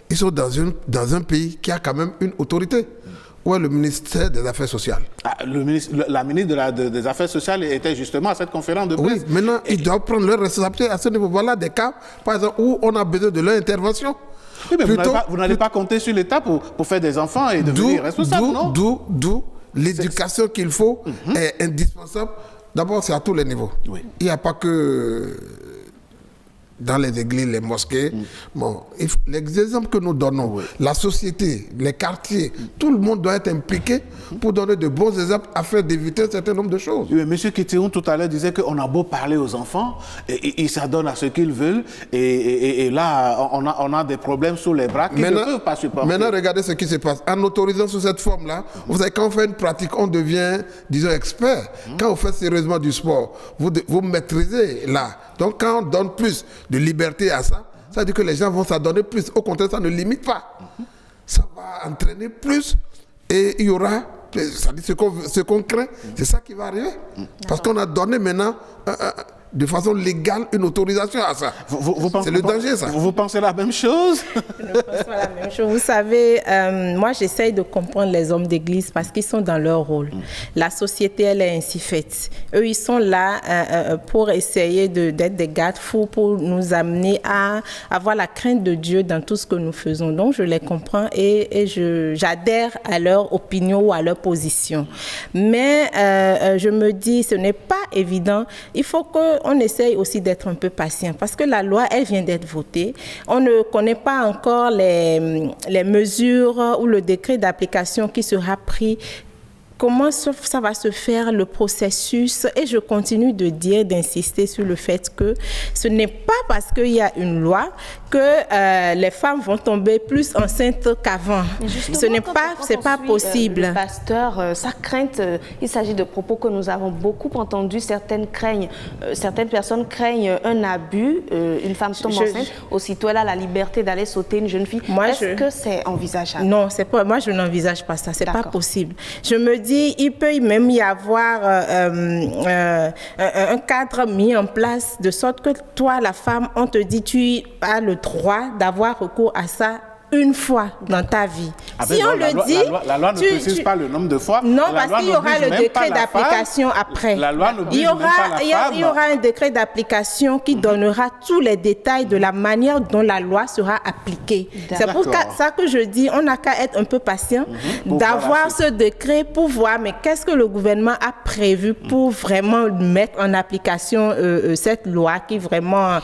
Ils sont dans un pays qui a quand même une autorité. Où est le ministère des Affaires sociales? La ministre des Affaires sociales était justement à cette conférence de presse. Oui, maintenant, ils doivent prendre leur responsabilité à ce niveau. Voilà des cas, par exemple, où on a besoin de leur intervention. Oui, mais vous n'allez pas compter sur l'État pour faire des enfants et devenir responsable, non? D'où l'éducation qu'il faut est indispensable. D'abord, c'est à tous les niveaux. Oui. Il n'y a pas que dans les églises, les mosquées. Bon, les exemples que nous donnons, la société, les quartiers, tout le monde doit être impliqué pour donner de bons exemples afin d'éviter un certain nombre de choses. Oui, M. Kitioun tout à l'heure disait qu'on a beau parler aux enfants, ils s'adonnent à ce qu'ils veulent, et là, on a des problèmes sous les bras qu'ils ne peuvent pas supporter. Maintenant, regardez ce qui se passe. En autorisant sous cette forme-là, vous savez, quand on fait une pratique, on devient, disons, expert. Quand vous faites sérieusement du sport, vous maîtrisez là. Donc, quand on donne plus de liberté à ça, ça veut dire que les gens vont s'adonner plus. Au contraire, ça ne limite pas. Ça va entraîner plus et il y aura, ce qu'on craint, c'est ça qui va arriver. Parce qu'on a donné maintenant, de façon légale, une autorisation à ça. C'est le danger, ça. Vous pensez la même chose? Je ne pense pas la même chose. Vous savez, moi, j'essaye de comprendre les hommes d'église parce qu'ils sont dans leur rôle. La société, elle est ainsi faite. Eux, ils sont là pour essayer d'être des garde-fous, pour nous amener à avoir la crainte de Dieu dans tout ce que nous faisons. Donc, je les comprends et j'adhère à leur opinion ou à leur position. Mais je me dis, ce n'est pas évident. Il faut qu'on essaye aussi d'être un peu patient parce que la loi, elle vient d'être votée. On ne connaît pas encore les mesures ou le décret d'application qui sera pris comment ça va se faire, le processus. Et je continue d'insister sur le fait que ce n'est pas parce qu'il y a une loi que les femmes vont tomber plus enceintes qu'avant. Ce n'est pas possible. Le pasteur, sa crainte, il s'agit de propos que nous avons beaucoup entendus. Certaines personnes craignent un abus. Une femme tombe enceinte, aussitôt elle a la liberté d'aller sauter une jeune fille. Est-ce que c'est envisageable? Non, c'est pas. Moi, je n'envisage pas ça. C'est pas possible. Je me dis, il peut même y avoir un cadre mis en place de sorte que toi, la femme, on te dit, tu as le droit d'avoir recours à ça une fois dans ta vie. Si on le dit... La loi ne précise pas le nombre de fois. Non, parce qu'il y aura le décret d'application après. La loi n'oblige même pas la femme. Il y aura un décret d'application qui donnera tous les détails de la manière dont la loi sera appliquée. C'est pour ça que je dis, on n'a qu'à être un peu patient, d'avoir ce décret pour voir, mais qu'est-ce que le gouvernement a prévu pour vraiment mettre en application cette loi qui vraiment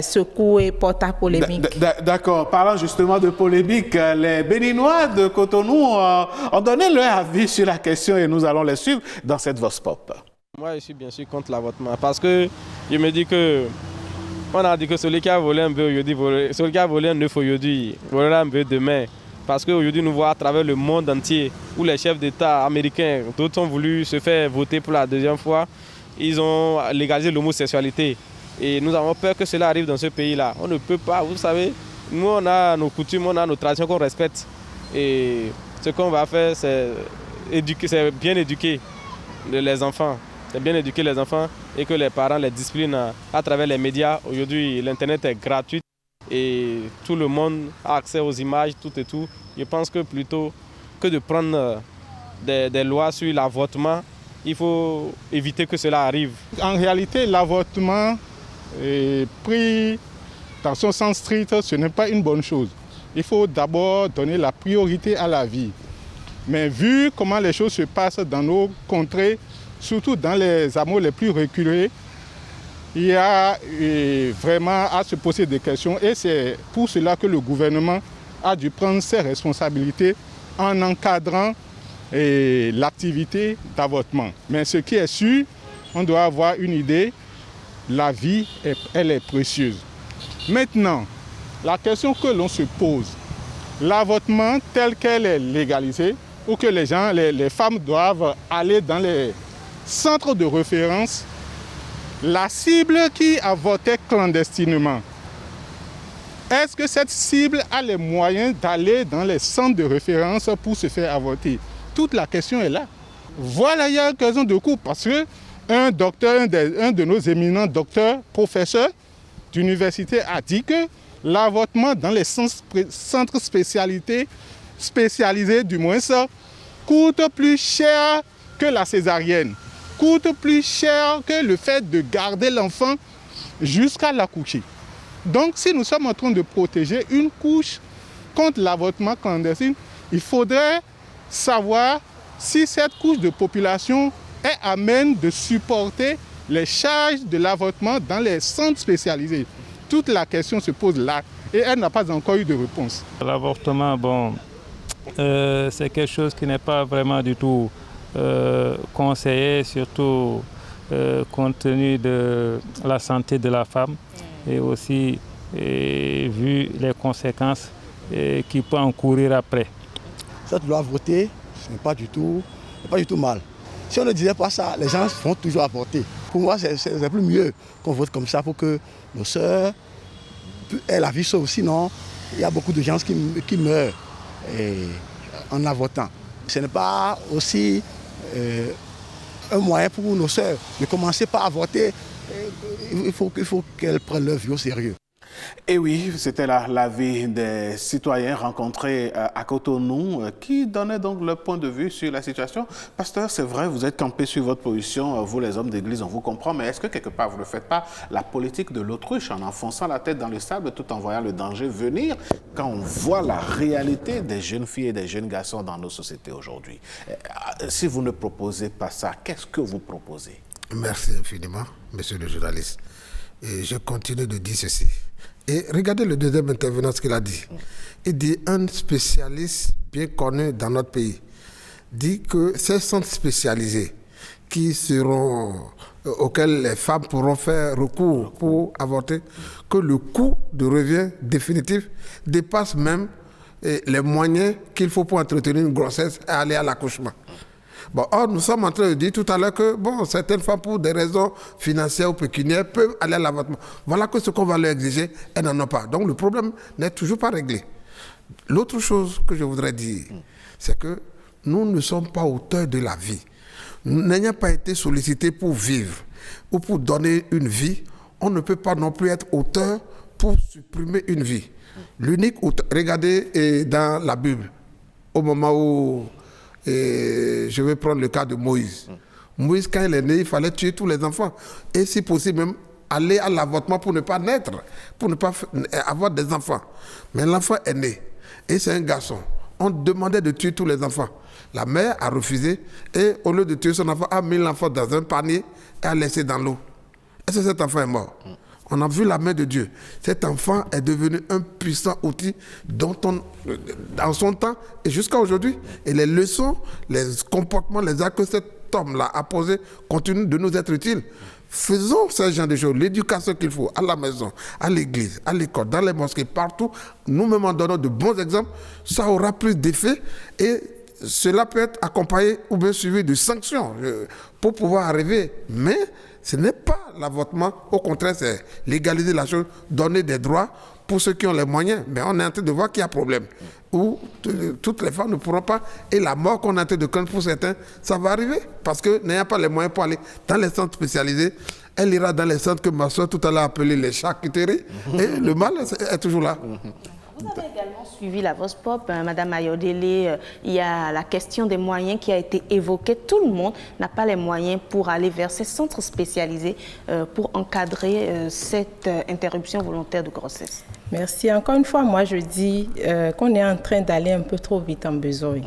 secoue et porte à polémique. D'accord. Parlant justement de polémique, les Béninois de Cotonou ont donné leur avis sur la question et nous allons les suivre dans cette Vox Pop. Moi, je suis bien sûr contre l'avortement parce que je me dis que on a dit que celui qui a volé un bœuf aujourd'hui, celui qui a volé un œuf aujourd'hui, volera un bœuf demain. Parce qu'aujourd'hui, nous voyons à travers le monde entier où les chefs d'État américains, d'autres ont voulu se faire voter pour la deuxième fois, ils ont légalisé l'homosexualité. Et nous avons peur que cela arrive dans ce pays-là. On ne peut pas, vous savez. Nous, on a nos coutumes, on a nos traditions qu'on respecte. Et ce qu'on va faire, c'est bien éduquer les enfants. C'est bien éduquer les enfants et que les parents les disciplinent à travers les médias. Aujourd'hui, l'Internet est gratuit et tout le monde a accès aux images, tout et tout. Je pense que plutôt que de prendre des lois sur l'avortement, il faut éviter que cela arrive. En réalité, l'avortement est pris dans son sens strict, ce n'est pas une bonne chose. Il faut d'abord donner la priorité à la vie. Mais vu comment les choses se passent dans nos contrées, surtout dans les hameaux les plus reculés, il y a vraiment à se poser des questions et c'est pour cela que le gouvernement a dû prendre ses responsabilités en encadrant l'activité d'avortement. Mais ce qui est sûr, on doit avoir une idée, la vie, elle est précieuse. Maintenant, la question que l'on se pose, l'avortement tel qu'elle est légalisée, ou que les femmes doivent aller dans les centres de référence, la cible qui avortait clandestinement, est-ce que cette cible a les moyens d'aller dans les centres de référence pour se faire avorter? Toute la question est là. Voilà, il y a une raison de coup, parce qu'un docteur, un de nos éminents docteurs, professeurs d'université a dit que l'avortement dans les centres spécialisés du moins ça, coûte plus cher que la césarienne, coûte plus cher que le fait de garder l'enfant jusqu'à l'accoucher. Donc si nous sommes en train de protéger une couche contre l'avortement clandestin, il faudrait savoir si cette couche de population est amène de supporter les charges de l'avortement dans les centres spécialisés. Toute la question se pose là et elle n'a pas encore eu de réponse. L'avortement, c'est quelque chose qui n'est pas vraiment du tout conseillé, surtout compte tenu de la santé de la femme et aussi vu les conséquences qui peuvent encourir après. Cette loi votée, ce n'est pas du tout mal. Si on ne disait pas ça, les gens vont toujours avorter. Pour moi, c'est plus mieux qu'on vote comme ça pour que nos sœurs aient la vie sauve. Sinon, il y a beaucoup de gens qui meurent en avortant. Ce n'est pas aussi un moyen pour nos sœurs de commencer par avorter. Il faut qu'elles prennent leur vie au sérieux. Et oui, c'était l'avis des citoyens rencontrés à Cotonou qui donnaient donc leur point de vue sur la situation. Pasteur, c'est vrai, vous êtes campé sur votre position, vous les hommes d'église, on vous comprend, mais est-ce que quelque part vous ne faites pas la politique de l'autruche en enfonçant la tête dans le sable tout en voyant le danger venir quand on voit la réalité des jeunes filles et des jeunes garçons dans nos sociétés aujourd'hui? Si vous ne proposez pas ça, qu'est-ce que vous proposez? Merci infiniment, monsieur le journaliste. Et je continue de dire ceci. Et regardez le deuxième intervenant, ce qu'il a dit. Il dit un spécialiste bien connu dans notre pays. dit que ces centres spécialisés auxquels les femmes pourront faire recours pour avorter, que le coût de revient définitif dépasse même les moyens qu'il faut pour entretenir une grossesse et aller à l'accouchement. Bon, or, nous sommes en train de dire tout à l'heure que certaines femmes, pour des raisons financières ou pécuniaires, peuvent aller à l'avortement. Voilà que ce qu'on va leur exiger, elles n'en ont pas. Donc le problème n'est toujours pas réglé. L'autre chose que je voudrais dire, c'est que nous ne sommes pas auteurs de la vie. Nous n'ayant pas été sollicités pour vivre ou pour donner une vie, on ne peut pas non plus être auteur pour supprimer une vie. L'unique auteur, regardez dans la Bible, au moment où, je vais prendre le cas de Moïse. Moïse, quand il est né, il fallait tuer tous les enfants. Et si possible, même aller à l'avortement pour ne pas naître, pour ne pas avoir des enfants. Mais l'enfant est né, et c'est un garçon. On demandait de tuer tous les enfants. La mère a refusé, et au lieu de tuer son enfant, a mis l'enfant dans un panier et a laissé dans l'eau. Et cet enfant est mort. On a vu la main de Dieu. Cet enfant est devenu un puissant outil dont dans son temps et jusqu'à aujourd'hui. Et les leçons, les comportements, les actes que cet homme-là a posés continuent de nous être utiles. Faisons ce genre de choses, l'éducation qu'il faut à la maison, à l'église, à l'école, dans les mosquées, partout. Nous-mêmes en donnant de bons exemples, ça aura plus d'effet et cela peut être accompagné ou bien suivi de sanctions pour pouvoir arriver. Mais ce n'est pas l'avortement, au contraire, c'est légaliser la chose, donner des droits pour ceux qui ont les moyens. Mais on est en train de voir qu'il y a problème. Où toutes les femmes ne pourront pas, et la mort qu'on est en train de craindre pour certains, ça va arriver. Parce que n'ayant pas les moyens pour aller dans les centres spécialisés, elle ira dans les centres que ma soeur tout à l'heure a appelé les charcuteries, et le mal est toujours là. Vous avez également suivi la Voz Pop, Madame Ayodele. Il y a la question des moyens qui a été évoquée. Tout le monde n'a pas les moyens pour aller vers ces centres spécialisés pour encadrer cette interruption volontaire de grossesse. Merci. Encore une fois, moi je dis qu'on est en train d'aller un peu trop vite en besogne.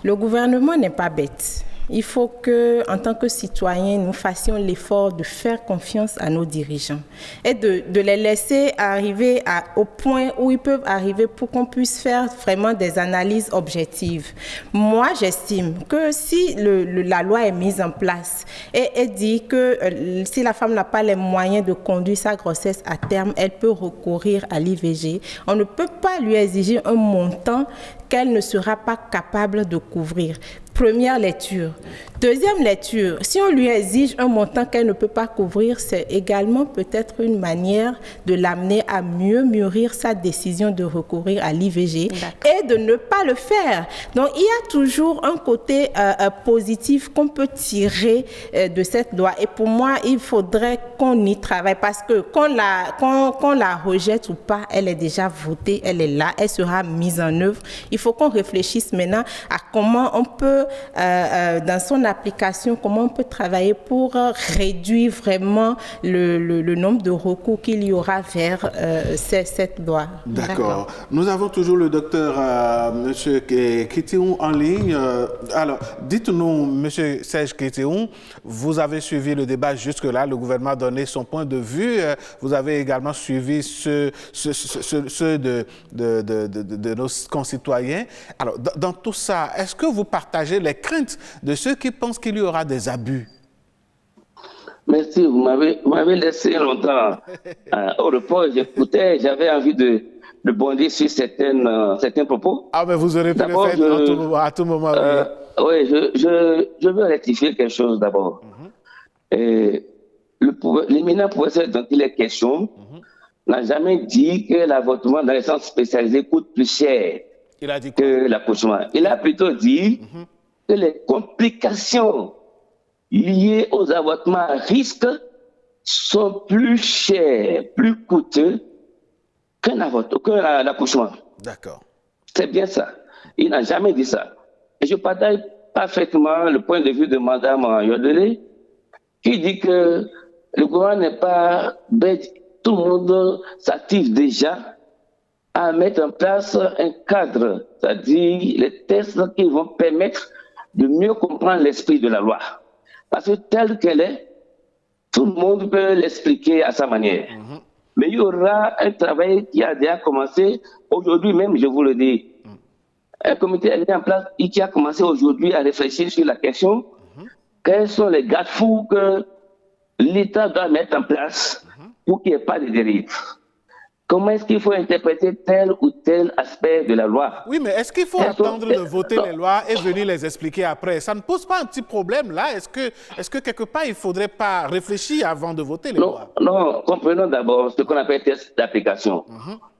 Le gouvernement n'est pas bête. Il faut que, en tant que citoyens, nous fassions l'effort de faire confiance à nos dirigeants et de les laisser arriver au point où ils peuvent arriver pour qu'on puisse faire vraiment des analyses objectives. Moi, j'estime que si la loi est mise en place et dit que si la femme n'a pas les moyens de conduire sa grossesse à terme, elle peut recourir à l'IVG. On ne peut pas lui exiger un montant qu'elle ne sera pas capable de couvrir. Première lecture. Deuxième lecture, si on lui exige un montant qu'elle ne peut pas couvrir, c'est également peut-être une manière de l'amener à mieux mûrir sa décision de recourir à l'IVG et de ne pas le faire. Donc, il y a toujours un côté positif qu'on peut tirer de cette loi. Et pour moi, il faudrait qu'on y travaille parce que qu'on la rejette ou pas, elle est déjà votée, elle est là, elle sera mise en œuvre. Il faut qu'on réfléchisse maintenant à comment on peut dans son application, comment on peut travailler pour réduire vraiment le nombre de recours qu'il y aura vers cette loi. D'accord. Nous avons toujours le docteur M. Kitioum en ligne. Alors, dites-nous, M. Serge Kitioum, vous avez suivi le débat jusque-là, le gouvernement a donné son point de vue. Vous avez également suivi ceux de nos concitoyens. Alors, dans tout ça, est-ce que vous partagez les craintes de ceux qui pensent qu'il y aura des abus? Merci, vous m'avez laissé longtemps au repos. J'écoutais, j'avais envie de bondir sur certains propos. Ah, mais vous aurez pu le faire à tout moment. Oui, je veux rectifier quelque chose d'abord. L'éminent professeur dont il est question n'a jamais dit que l'avortement dans les centres spécialisés coûte plus cher que l'accouchement. Il a plutôt dit que les complications liées aux avortements à risque sont plus chères, plus coûteux qu'un accouchement. D'accord. C'est bien ça. Il n'a jamais dit ça. Et je partage parfaitement le point de vue de Mme Ayodele qui dit que le gouvernement n'est pas bête. Tout le monde s'active déjà à mettre en place un cadre, c'est-à-dire les tests qui vont permettre de mieux comprendre l'esprit de la loi. Parce que telle qu'elle est, tout le monde peut l'expliquer à sa manière. Mais il y aura un travail qui a déjà commencé aujourd'hui même, je vous le dis. Un comité est mis en place et qui a commencé aujourd'hui à réfléchir sur la question quels sont les garde-fous que l'État doit mettre en place pour qu'il n'y ait pas de dérive. Comment est-ce qu'il faut interpréter tel ou tel aspect de la loi? Oui, mais est-ce qu'il faut attendre de voter les lois et venir les expliquer après? Ça ne pose pas un petit problème là? Est-ce que quelque part, il ne faudrait pas réfléchir avant de voter les lois? Non, comprenons d'abord ce qu'on appelle test d'application.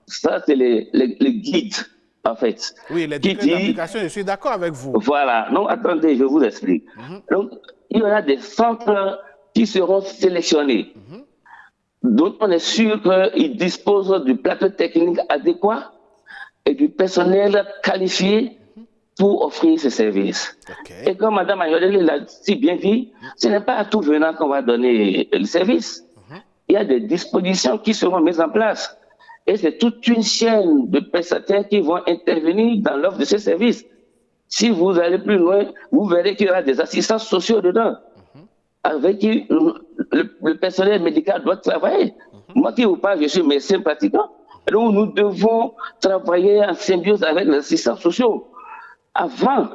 Ça, c'est les guides, en fait. Oui, les décrets d'application, je suis d'accord avec vous. Voilà. Non, attendez, je vous explique. Donc, il y aura des centres qui seront sélectionnés. Donc, on est sûr qu'ils disposent du plateau technique adéquat et du personnel qualifié pour offrir ces services. Et comme Mme Ayodele l'a si bien dit, ce n'est pas à tout venant qu'on va donner le service. Il y a des dispositions qui seront mises en place. Et c'est toute une chaîne de prestataires qui vont intervenir dans l'offre de ces services. Si vous allez plus loin, vous verrez qu'il y aura des assistants sociaux dedans, avec qui le personnel médical doit travailler. Moi qui vous parle, je suis médecin pratiquant. Donc nous devons travailler en symbiose avec les assistants sociaux avant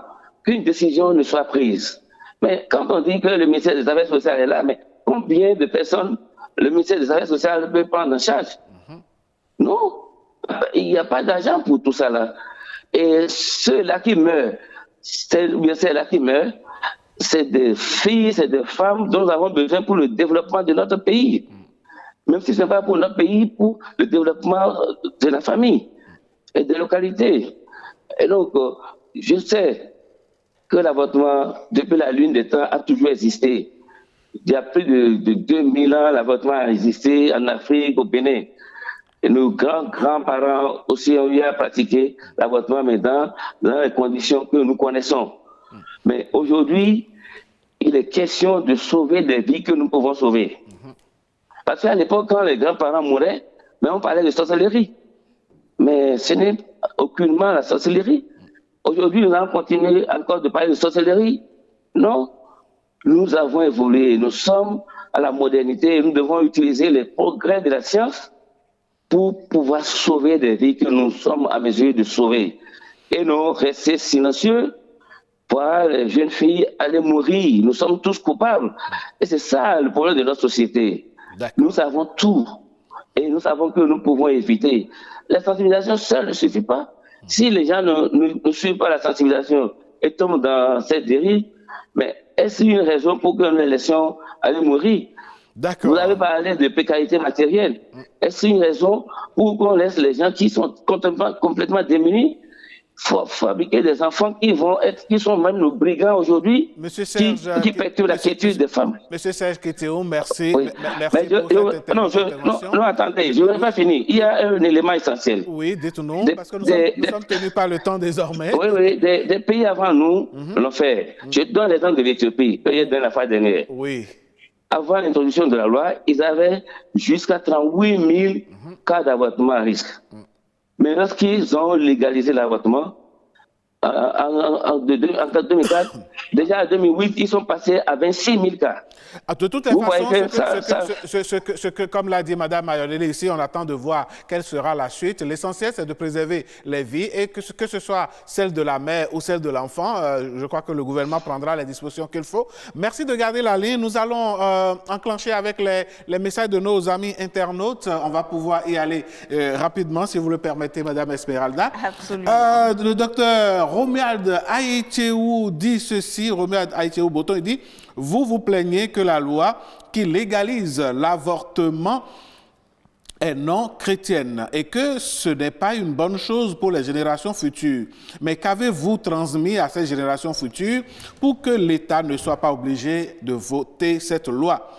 qu'une décision ne soit prise. Mais quand on dit que le ministère des Affaires sociales est là, mais combien de personnes le ministère des Affaires sociales peut prendre en charge? Non, il n'y a pas d'argent pour tout ça là. Et ceux-là qui meurent, celles-là qui meurent, c'est des filles, c'est des femmes dont nous avons besoin pour le développement de notre pays. Même si ce n'est pas pour notre pays, pour le développement de la famille et des localités. Et donc, je sais que l'avortement, depuis la lune des temps, a toujours existé. Il y a plus de 2000 ans, l'avortement a existé en Afrique, au Bénin. Et nos grands-parents aussi ont eu à pratiquer l'avortement, mais dans les conditions que nous connaissons. Mais aujourd'hui, il est question de sauver des vies que nous pouvons sauver. Parce qu'à l'époque, quand les grands-parents mouraient, on parlait de sorcellerie. Mais ce n'est aucunement la sorcellerie. Aujourd'hui, nous allons continuer encore de parler de sorcellerie. Non, nous avons évolué. Nous sommes à la modernité et nous devons utiliser les progrès de la science pour pouvoir sauver des vies que nous sommes à mesure de sauver. Et non rester silencieux, voir les jeunes filles aller mourir. Nous sommes tous coupables. Et c'est ça le problème de notre société. Nous savons tout. Et nous savons que nous pouvons éviter. La sensibilisation seule ne suffit pas. Si les gens ne suivent pas la sensibilisation et tombent dans cette dérive, mais est-ce une raison pour que nous les laissions aller mourir? Vous avez parlé de précarité matérielle. Est-ce une raison pour qu'on laisse les gens qui sont complètement démunis fabriquer des enfants qui sont même nos brigands aujourd'hui, qui perturbent la quiétude des femmes? Monsieur Serge Kétéo, merci. Oui. Merci pour cette intervention. Non, attendez, je ne vais pas finir. Il y a un élément essentiel. Oui, dites-nous, parce que nous sommes tenus par le temps désormais. Oui, des pays avant nous l'ont fait. Je donne l'exemple de l'Éthiopie, pays de la fois dernière. Oui. Avant l'introduction de la loi, ils avaient jusqu'à 38 000 cas d'avortement à risque. Mais lorsqu'ils ont légalisé l'avortement, en 2004, déjà en 2008, ils sont passés à 26 000 cas. De toutes les façons, comme l'a dit Mme Ayodele ici, on attend de voir quelle sera la suite. L'essentiel, c'est de préserver les vies et que ce soit celle de la mère ou celle de l'enfant, je crois que le gouvernement prendra les dispositions qu'il faut. Merci de garder la ligne. Nous allons enclencher avec les messages de nos amis internautes. On va pouvoir y aller rapidement, si vous le permettez, Mme Esmeralda. Absolument. Le docteur Romuald Aïtchéou dit ceci, Romuald Aïtchéou Boton, il dit « Vous vous plaignez que la loi qui légalise l'avortement est non chrétienne et que ce n'est pas une bonne chose pour les générations futures. Mais qu'avez-vous transmis à ces générations futures pour que l'État ne soit pas obligé de voter cette loi?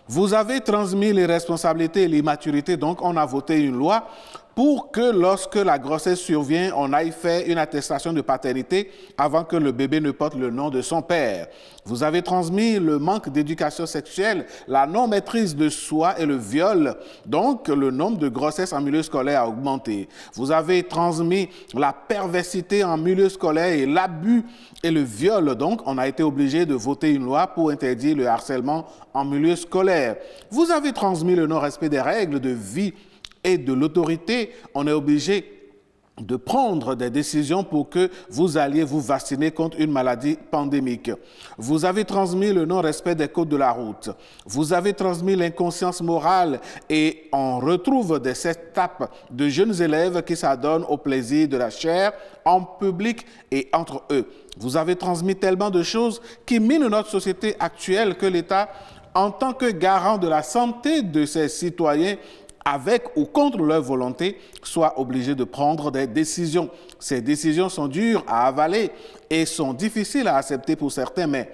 Vous avez transmis les responsabilités et l'immaturité, donc on a voté une loi pour que lorsque la grossesse survient, on aille faire une attestation de paternité avant que le bébé ne porte le nom de son père. Vous avez transmis le manque d'éducation sexuelle, la non-maîtrise de soi et le viol. Donc, le nombre de grossesses en milieu scolaire a augmenté. Vous avez transmis la perversité en milieu scolaire et l'abus et le viol. Donc, on a été obligé de voter une loi pour interdire le harcèlement en milieu scolaire. Vous avez transmis le non-respect des règles de vie et de l'autorité. On est obligé de prendre des décisions pour que vous alliez vous vacciner contre une maladie pandémique. Vous avez transmis le non-respect des codes de la route. Vous avez transmis l'inconscience morale et on retrouve des étapes de jeunes élèves qui s'adonnent au plaisir de la chair en public et entre eux. Vous avez transmis tellement de choses qui minent notre société actuelle que l'État, en tant que garant de la santé de ses citoyens, avec ou contre leur volonté, soit obligé de prendre des décisions. Ces décisions sont dures à avaler et sont difficiles à accepter pour certains, mais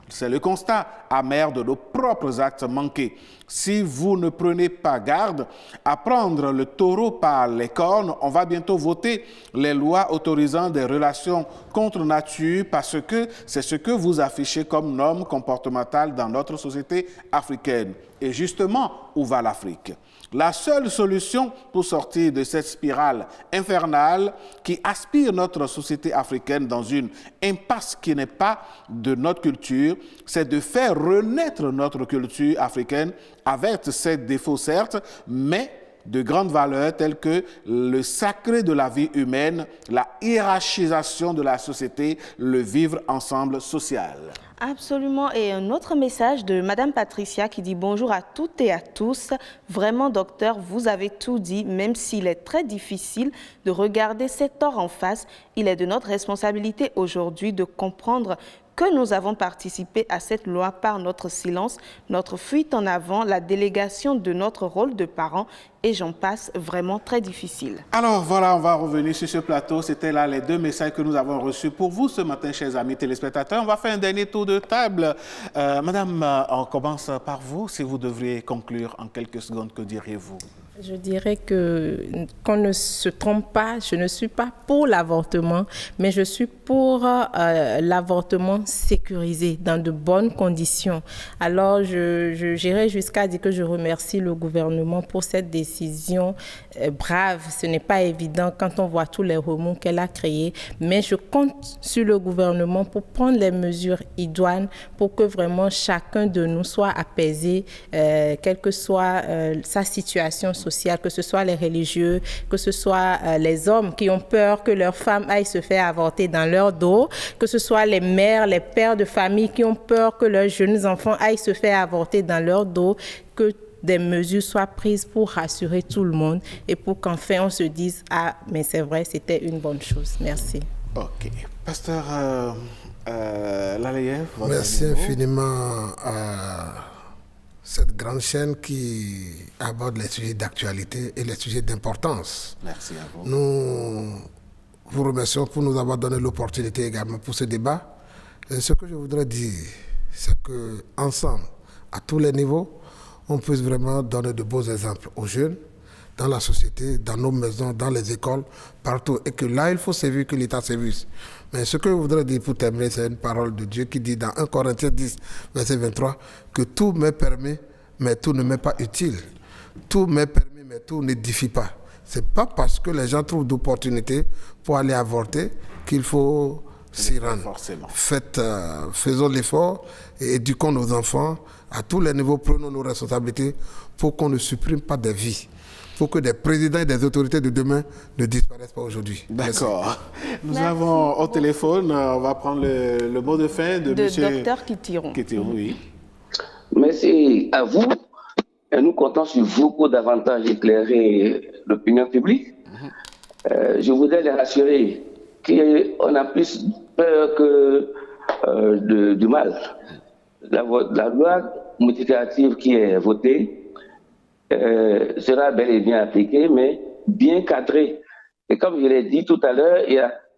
c'est le constat amer de nos propres actes manqués. Si vous ne prenez pas garde à prendre le taureau par les cornes, on va bientôt voter les lois autorisant des relations contre nature parce que c'est ce que vous affichez comme norme comportementale dans notre société africaine. Et justement, où va l'Afrique ? La seule solution pour sortir de cette spirale infernale qui aspire notre société africaine dans une impasse qui n'est pas de notre culture, c'est de faire renaître notre culture africaine avec ses défauts certes, mais de grandes valeurs telles que le sacré de la vie humaine, la hiérarchisation de la société, le vivre ensemble social. Absolument. Et un autre message de Madame Patricia qui dit bonjour à toutes et à tous. Vraiment, docteur, vous avez tout dit, même s'il est très difficile de regarder cet tort en face, il est de notre responsabilité aujourd'hui de comprendre que nous avons participé à cette loi par notre silence, notre fuite en avant, la délégation de notre rôle de parents et j'en passe, vraiment très difficile. Alors voilà, on va revenir sur ce plateau. C'était là les deux messages que nous avons reçus pour vous ce matin, chers amis téléspectateurs. On va faire un dernier tour de table. Madame, on commence par vous. Si vous devriez conclure en quelques secondes, que diriez-vous ? Je dirais qu'on ne se trompe pas, je ne suis pas pour l'avortement, mais je suis pour l'avortement sécurisé, dans de bonnes conditions. Alors, j'irai jusqu'à dire que je remercie le gouvernement pour cette décision brave. Ce n'est pas évident quand on voit tous les remous qu'elle a créés, mais je compte sur le gouvernement pour prendre les mesures idoines pour que vraiment chacun de nous soit apaisé, quelle que soit sa situation sociale, que ce soit les religieux, que ce soit les hommes qui ont peur que leurs femmes aillent se faire avorter dans leur dos, que ce soit les mères, les pères de famille qui ont peur que leurs jeunes enfants aillent se faire avorter dans leur dos, que des mesures soient prises pour rassurer tout le monde et pour qu'enfin on se dise « Ah, mais c'est vrai, c'était une bonne chose. » Merci. Ok. Pasteur Lalayev, merci infiniment à cette grande chaîne qui aborde les sujets d'actualité et les sujets d'importance. Merci à vous. Nous vous remercions pour nous avoir donné l'opportunité également pour ce débat. Et ce que je voudrais dire, c'est qu'ensemble, à tous les niveaux, on puisse vraiment donner de beaux exemples aux jeunes, dans la société, dans nos maisons, dans les écoles, partout. Et que là, il faut servir que l'État service. Mais ce que je voudrais dire pour terminer, c'est une parole de Dieu qui dit dans 1 Corinthiens 10, verset 23, que tout m'est permis, mais tout ne m'est pas utile. Tout m'est permis, mais tout n'édifie pas. Ce n'est pas parce que les gens trouvent d'opportunités pour aller avorter qu'il faut s'y rendre. Faisons l'effort et éduquons nos enfants à tous les niveaux, prenons nos responsabilités pour qu'on ne supprime pas des vies. Pour que des présidents et des autorités de demain ne disparaissent pas aujourd'hui. D'accord. Nous avons au téléphone, on va prendre le mot de fin de monsieur... Docteur Kitiron. Kitiron, oui. Merci à vous. Et nous comptons sur vous pour davantage éclairer l'opinion publique. Je voudrais les rassurer qu'on a plus peur que du mal. La loi modificative qui est votée sera bel et bien appliquée, mais bien cadrée. Et comme je l'ai dit tout à l'heure, il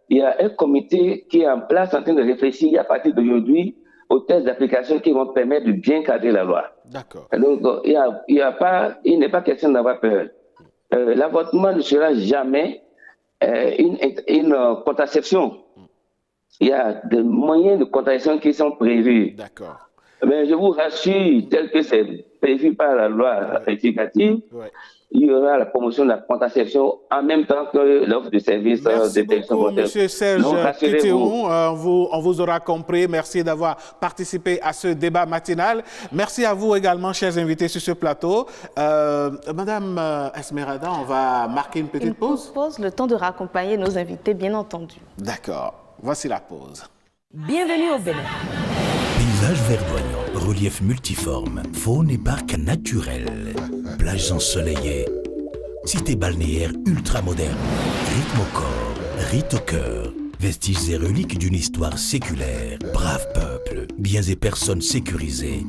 y a un comité qui est en place en train de réfléchir à partir d'aujourd'hui aux tests d'application qui vont permettre de bien cadrer la loi. D'accord. Donc, il n'est pas question d'avoir peur. L'avortement ne sera jamais une contraception. Il y a des moyens de contraception qui sont prévus. D'accord. Mais je vous rassure, tel que c'est prévu par la loi rectificative, il y aura la promotion de la contraception en même temps que l'offre de services Merci de détection beaucoup, volontaire. M. Serge Donc, rassurez-vous. Kitehou. On vous aura compris. Merci d'avoir participé à ce débat matinal. Merci à vous également, chers invités sur ce plateau. Madame Esmeralda, on va marquer une petite pause. Le temps de raccompagner nos invités, bien entendu. D'accord. Voici la pause. Bienvenue au Bénin. Paysage verdoyant, relief multiforme, faune et parcs naturels, plages ensoleillées, cité balnéaire ultra moderne, rythme au corps, rite au cœur, vestiges et reliques d'une histoire séculaire, brave peuple, biens et personnes sécurisées.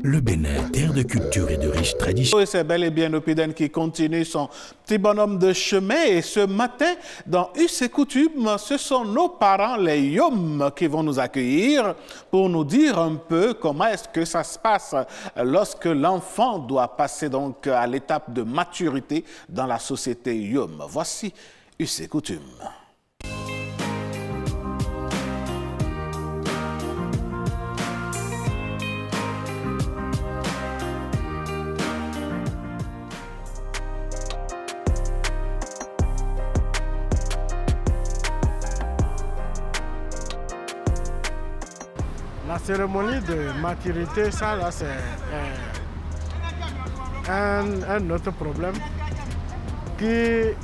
Le Bénin, terre de culture et de riches traditions. Et c'est bel et bien Opiden qui continue son petit bonhomme de chemin. Et ce matin, dans Us et Coutumes, ce sont nos parents, les Yom, qui vont nous accueillir pour nous dire un peu comment est-ce que ça se passe lorsque l'enfant doit passer donc à l'étape de maturité dans la société Yom. Voici Us et Coutumes. La cérémonie de maturité, ça là, c'est un autre problème qui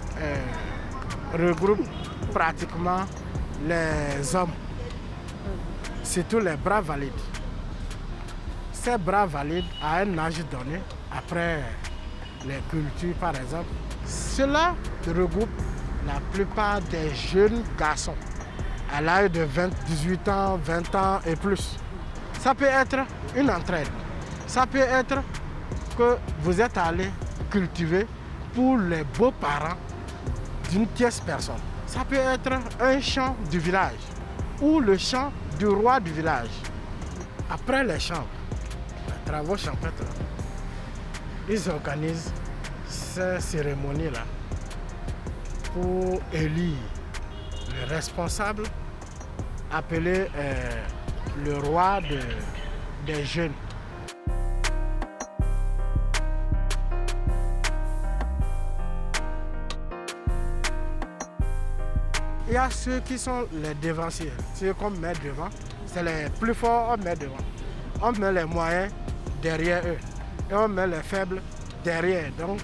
regroupe pratiquement les hommes, surtout les bras valides. Ces bras valides, à un âge donné, après les cultures par exemple, cela regroupe la plupart des jeunes garçons à l'âge de 18 ans, 20 ans et plus. Ça peut être une entraide. Ça peut être que vous êtes allé cultiver pour les beaux-parents d'une tierce personne. Ça peut être un chant du village ou le chant du roi du village. Après les chants, les travaux champêtres, ils organisent ces cérémonies-là pour élire le responsable appelé le roi des jeunes. Il y a ceux qui sont les devanciers, ceux qu'on met devant, c'est les plus forts, on met devant. On met les moyens derrière eux et on met les faibles derrière, donc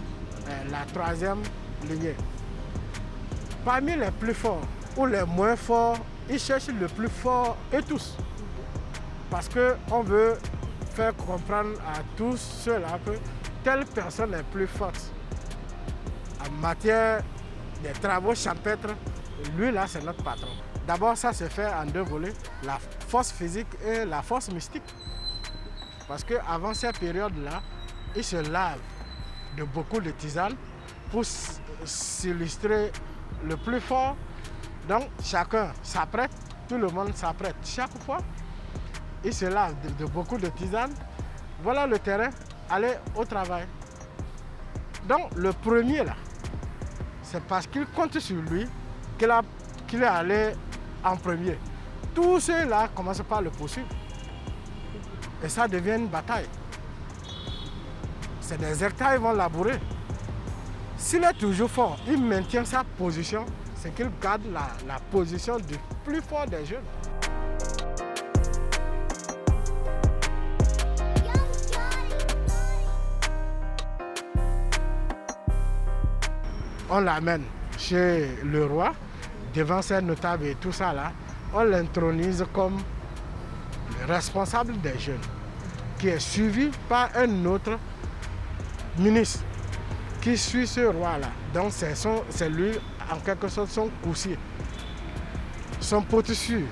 la troisième lignée. Parmi les plus forts ou les moins forts, ils cherchent le plus fort et tous. Parce qu'on veut faire comprendre à tous ceux-là que telle personne est plus forte. En matière des travaux champêtres, lui là c'est notre patron. D'abord ça se fait en deux volets, la force physique et la force mystique. Parce qu'avant ces périodes-là, ils se lavent de beaucoup de tisanes pour s'illustrer le plus fort. Donc chacun s'apprête, tout le monde s'apprête. Chaque fois, il se lave de beaucoup de tisanes. Voilà le terrain, allez au travail. Donc le premier là, c'est parce qu'il compte sur lui qu'il est allé en premier. Tous ceux-là commencent par le poursuivre. Et ça devient une bataille. C'est des hectares qu'ils vont labourer. S'il est toujours fort, il maintient sa position, c'est qu'il garde la position du plus fort des jeunes. On l'amène chez le roi, devant ses notables et tout ça là, on l'intronise comme le responsable des jeunes, qui est suivi par un autre ministre qui suit ce roi-là. Donc c'est lui, en quelque sorte, son coursier, son potissu,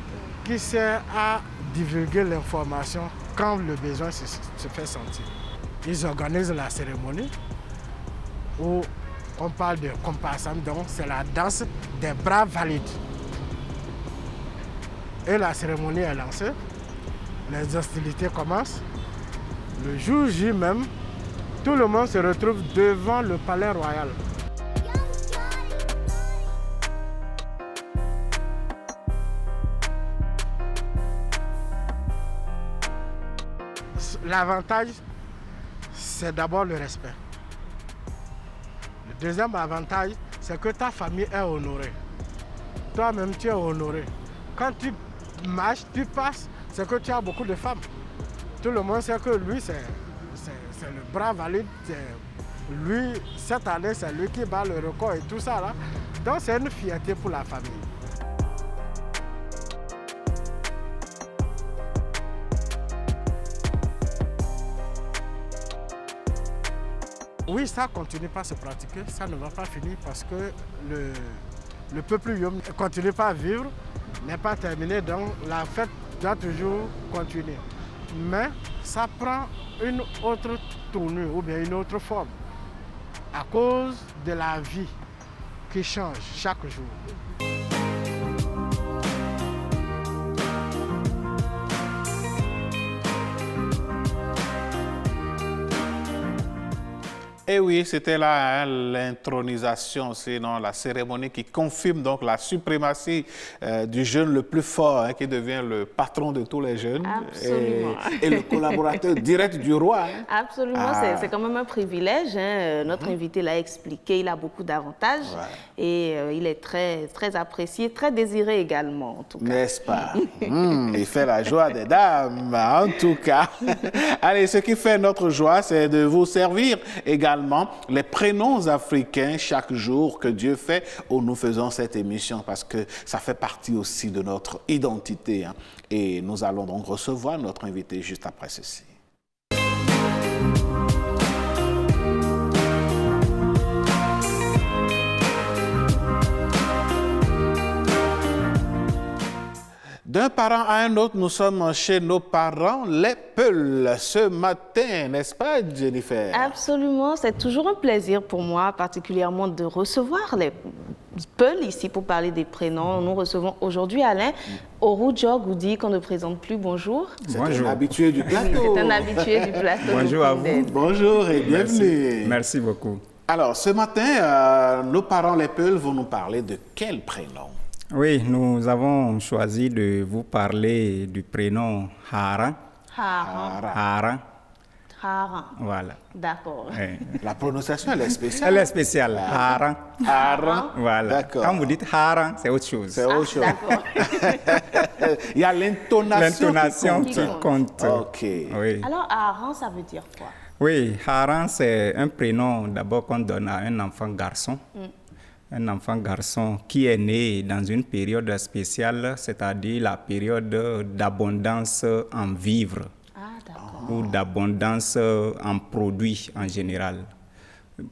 qui sert à divulguer l'information quand le besoin se fait sentir. Ils organisent la cérémonie où on parle de comparsam, donc c'est la danse des bras valides. Et la cérémonie est lancée, les hostilités commencent. Le jour J même, tout le monde se retrouve devant le palais royal. L'avantage, c'est d'abord le respect. Le deuxième avantage, c'est que ta famille est honorée. Toi-même, tu es honoré. Quand tu marches, tu passes, c'est que tu as beaucoup de femmes. Tout le monde sait que lui, c'est le bras valide. Lui, cette année, c'est lui qui bat le record et tout ça là. Donc c'est une fierté pour la famille. Oui, ça continue pas à se pratiquer, ça ne va pas finir parce que le peuple Yom ne continue pas à vivre, n'est pas terminé, donc la fête doit toujours continuer. Mais ça prend une autre tournure ou bien une autre forme à cause de la vie qui change chaque jour. Et oui, c'était là hein, l'intronisation, sinon la cérémonie qui confirme donc la suprématie du jeune le plus fort, hein, qui devient le patron de tous les jeunes et le collaborateur direct du roi. Hein. Absolument, c'est quand même un privilège. Hein. Notre invité l'a expliqué, il a beaucoup d'avantages et il est très, très apprécié, très désiré également en tout cas. N'est-ce pas? Il fait la joie des dames, en tout cas. Allez, ce qui fait notre joie, c'est de vous servir également les prénoms africains chaque jour que Dieu fait où nous faisons cette émission parce que ça fait partie aussi de notre identité. Hein. Et nous allons donc recevoir notre invité juste après ceci. D'un parent à un autre, nous sommes chez nos parents, les Peuls, ce matin, n'est-ce pas, Jennifer? Absolument, c'est toujours un plaisir pour moi, particulièrement de recevoir les Peuls ici pour parler des prénoms. Nous recevons aujourd'hui Alain Orujo Goudi, qu'on ne présente plus. Bonjour. C'est un habitué du plateau. Oui, c'est un habitué du plateau. Bonjour à vous. Bonjour et bienvenue. Merci beaucoup. Alors, ce matin, nos parents, les Peuls, vont nous parler de quel prénom? Oui, nous avons choisi de vous parler du prénom Haran. Haran. Voilà. D'accord. Oui. La prononciation, elle est spéciale. Elle est spéciale. Haran. Voilà. D'accord. Quand vous dites Haran, c'est autre chose. C'est autre chose. Il y a l'intonation qui compte. OK. Oui. Alors, Haran, ça veut dire quoi? Oui, Haran, c'est un prénom d'abord qu'on donne à un enfant garçon. Un enfant garçon qui est né dans une période spéciale, c'est-à-dire la période d'abondance en vivres ou d'abondance en produits en général.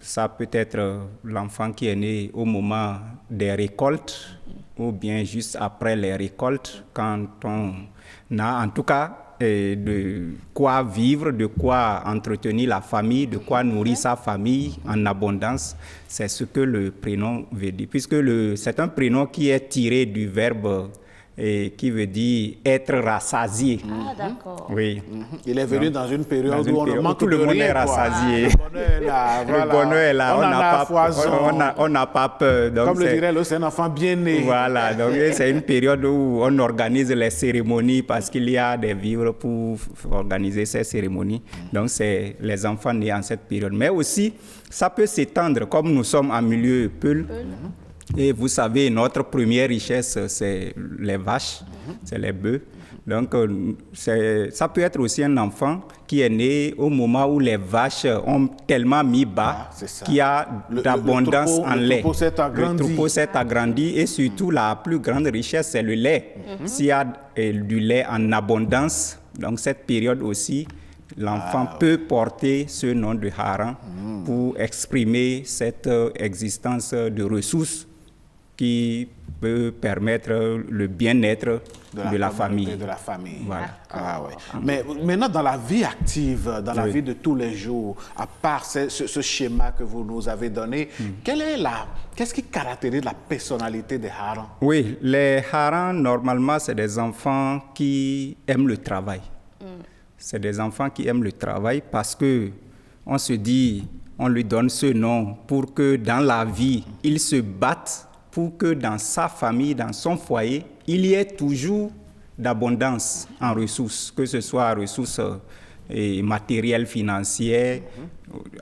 Ça peut être l'enfant qui est né au moment des récoltes ou bien juste après les récoltes, quand on a en tout cas de quoi vivre, de quoi entretenir la famille, de quoi nourrir sa famille en abondance. C'est ce que le prénom veut dire. Puisque c'est un prénom qui est tiré du verbe et qui veut dire être rassasié. Ah, d'accord. Oui. Il est venu dans une période où on ne manque tout le monde est rassasié. Le bonheur est là. Voilà. Le bonheur est là. On n'a pas peur. Donc comme le dirait l'autre, c'est un enfant bien né. Voilà. Donc c'est une période où on organise les cérémonies parce qu'il y a des vivres pour organiser ces cérémonies. Donc c'est les enfants nés en cette période. Mais aussi, ça peut s'étendre comme nous sommes en milieu Peul. Et vous savez, notre première richesse, c'est les vaches, c'est les bœufs. Donc, ça peut être aussi un enfant qui est né au moment où les vaches ont tellement mis bas qu'il y a d'abondance en lait. Le troupeau s'est agrandi et surtout la plus grande richesse, c'est le lait. S'il y a du lait en abondance, donc cette période aussi, l'enfant peut porter ce nom de Haran pour exprimer cette existence de ressources qui peut permettre le bien-être de la famille. Voilà. Ah, ouais. Mais maintenant, dans la vie active, dans la vie de tous les jours, à part ce schéma que vous nous avez donné, qu'est-ce qui caractérise la personnalité des Harans? Oui, les Harans, normalement, c'est des enfants qui aiment le travail. C'est des enfants qui aiment le travail parce que on se dit, on lui donne ce nom pour que dans la vie, ils se battent pour que dans sa famille, dans son foyer, il y ait toujours d'abondance en ressources, que ce soit ressources matérielles, financières,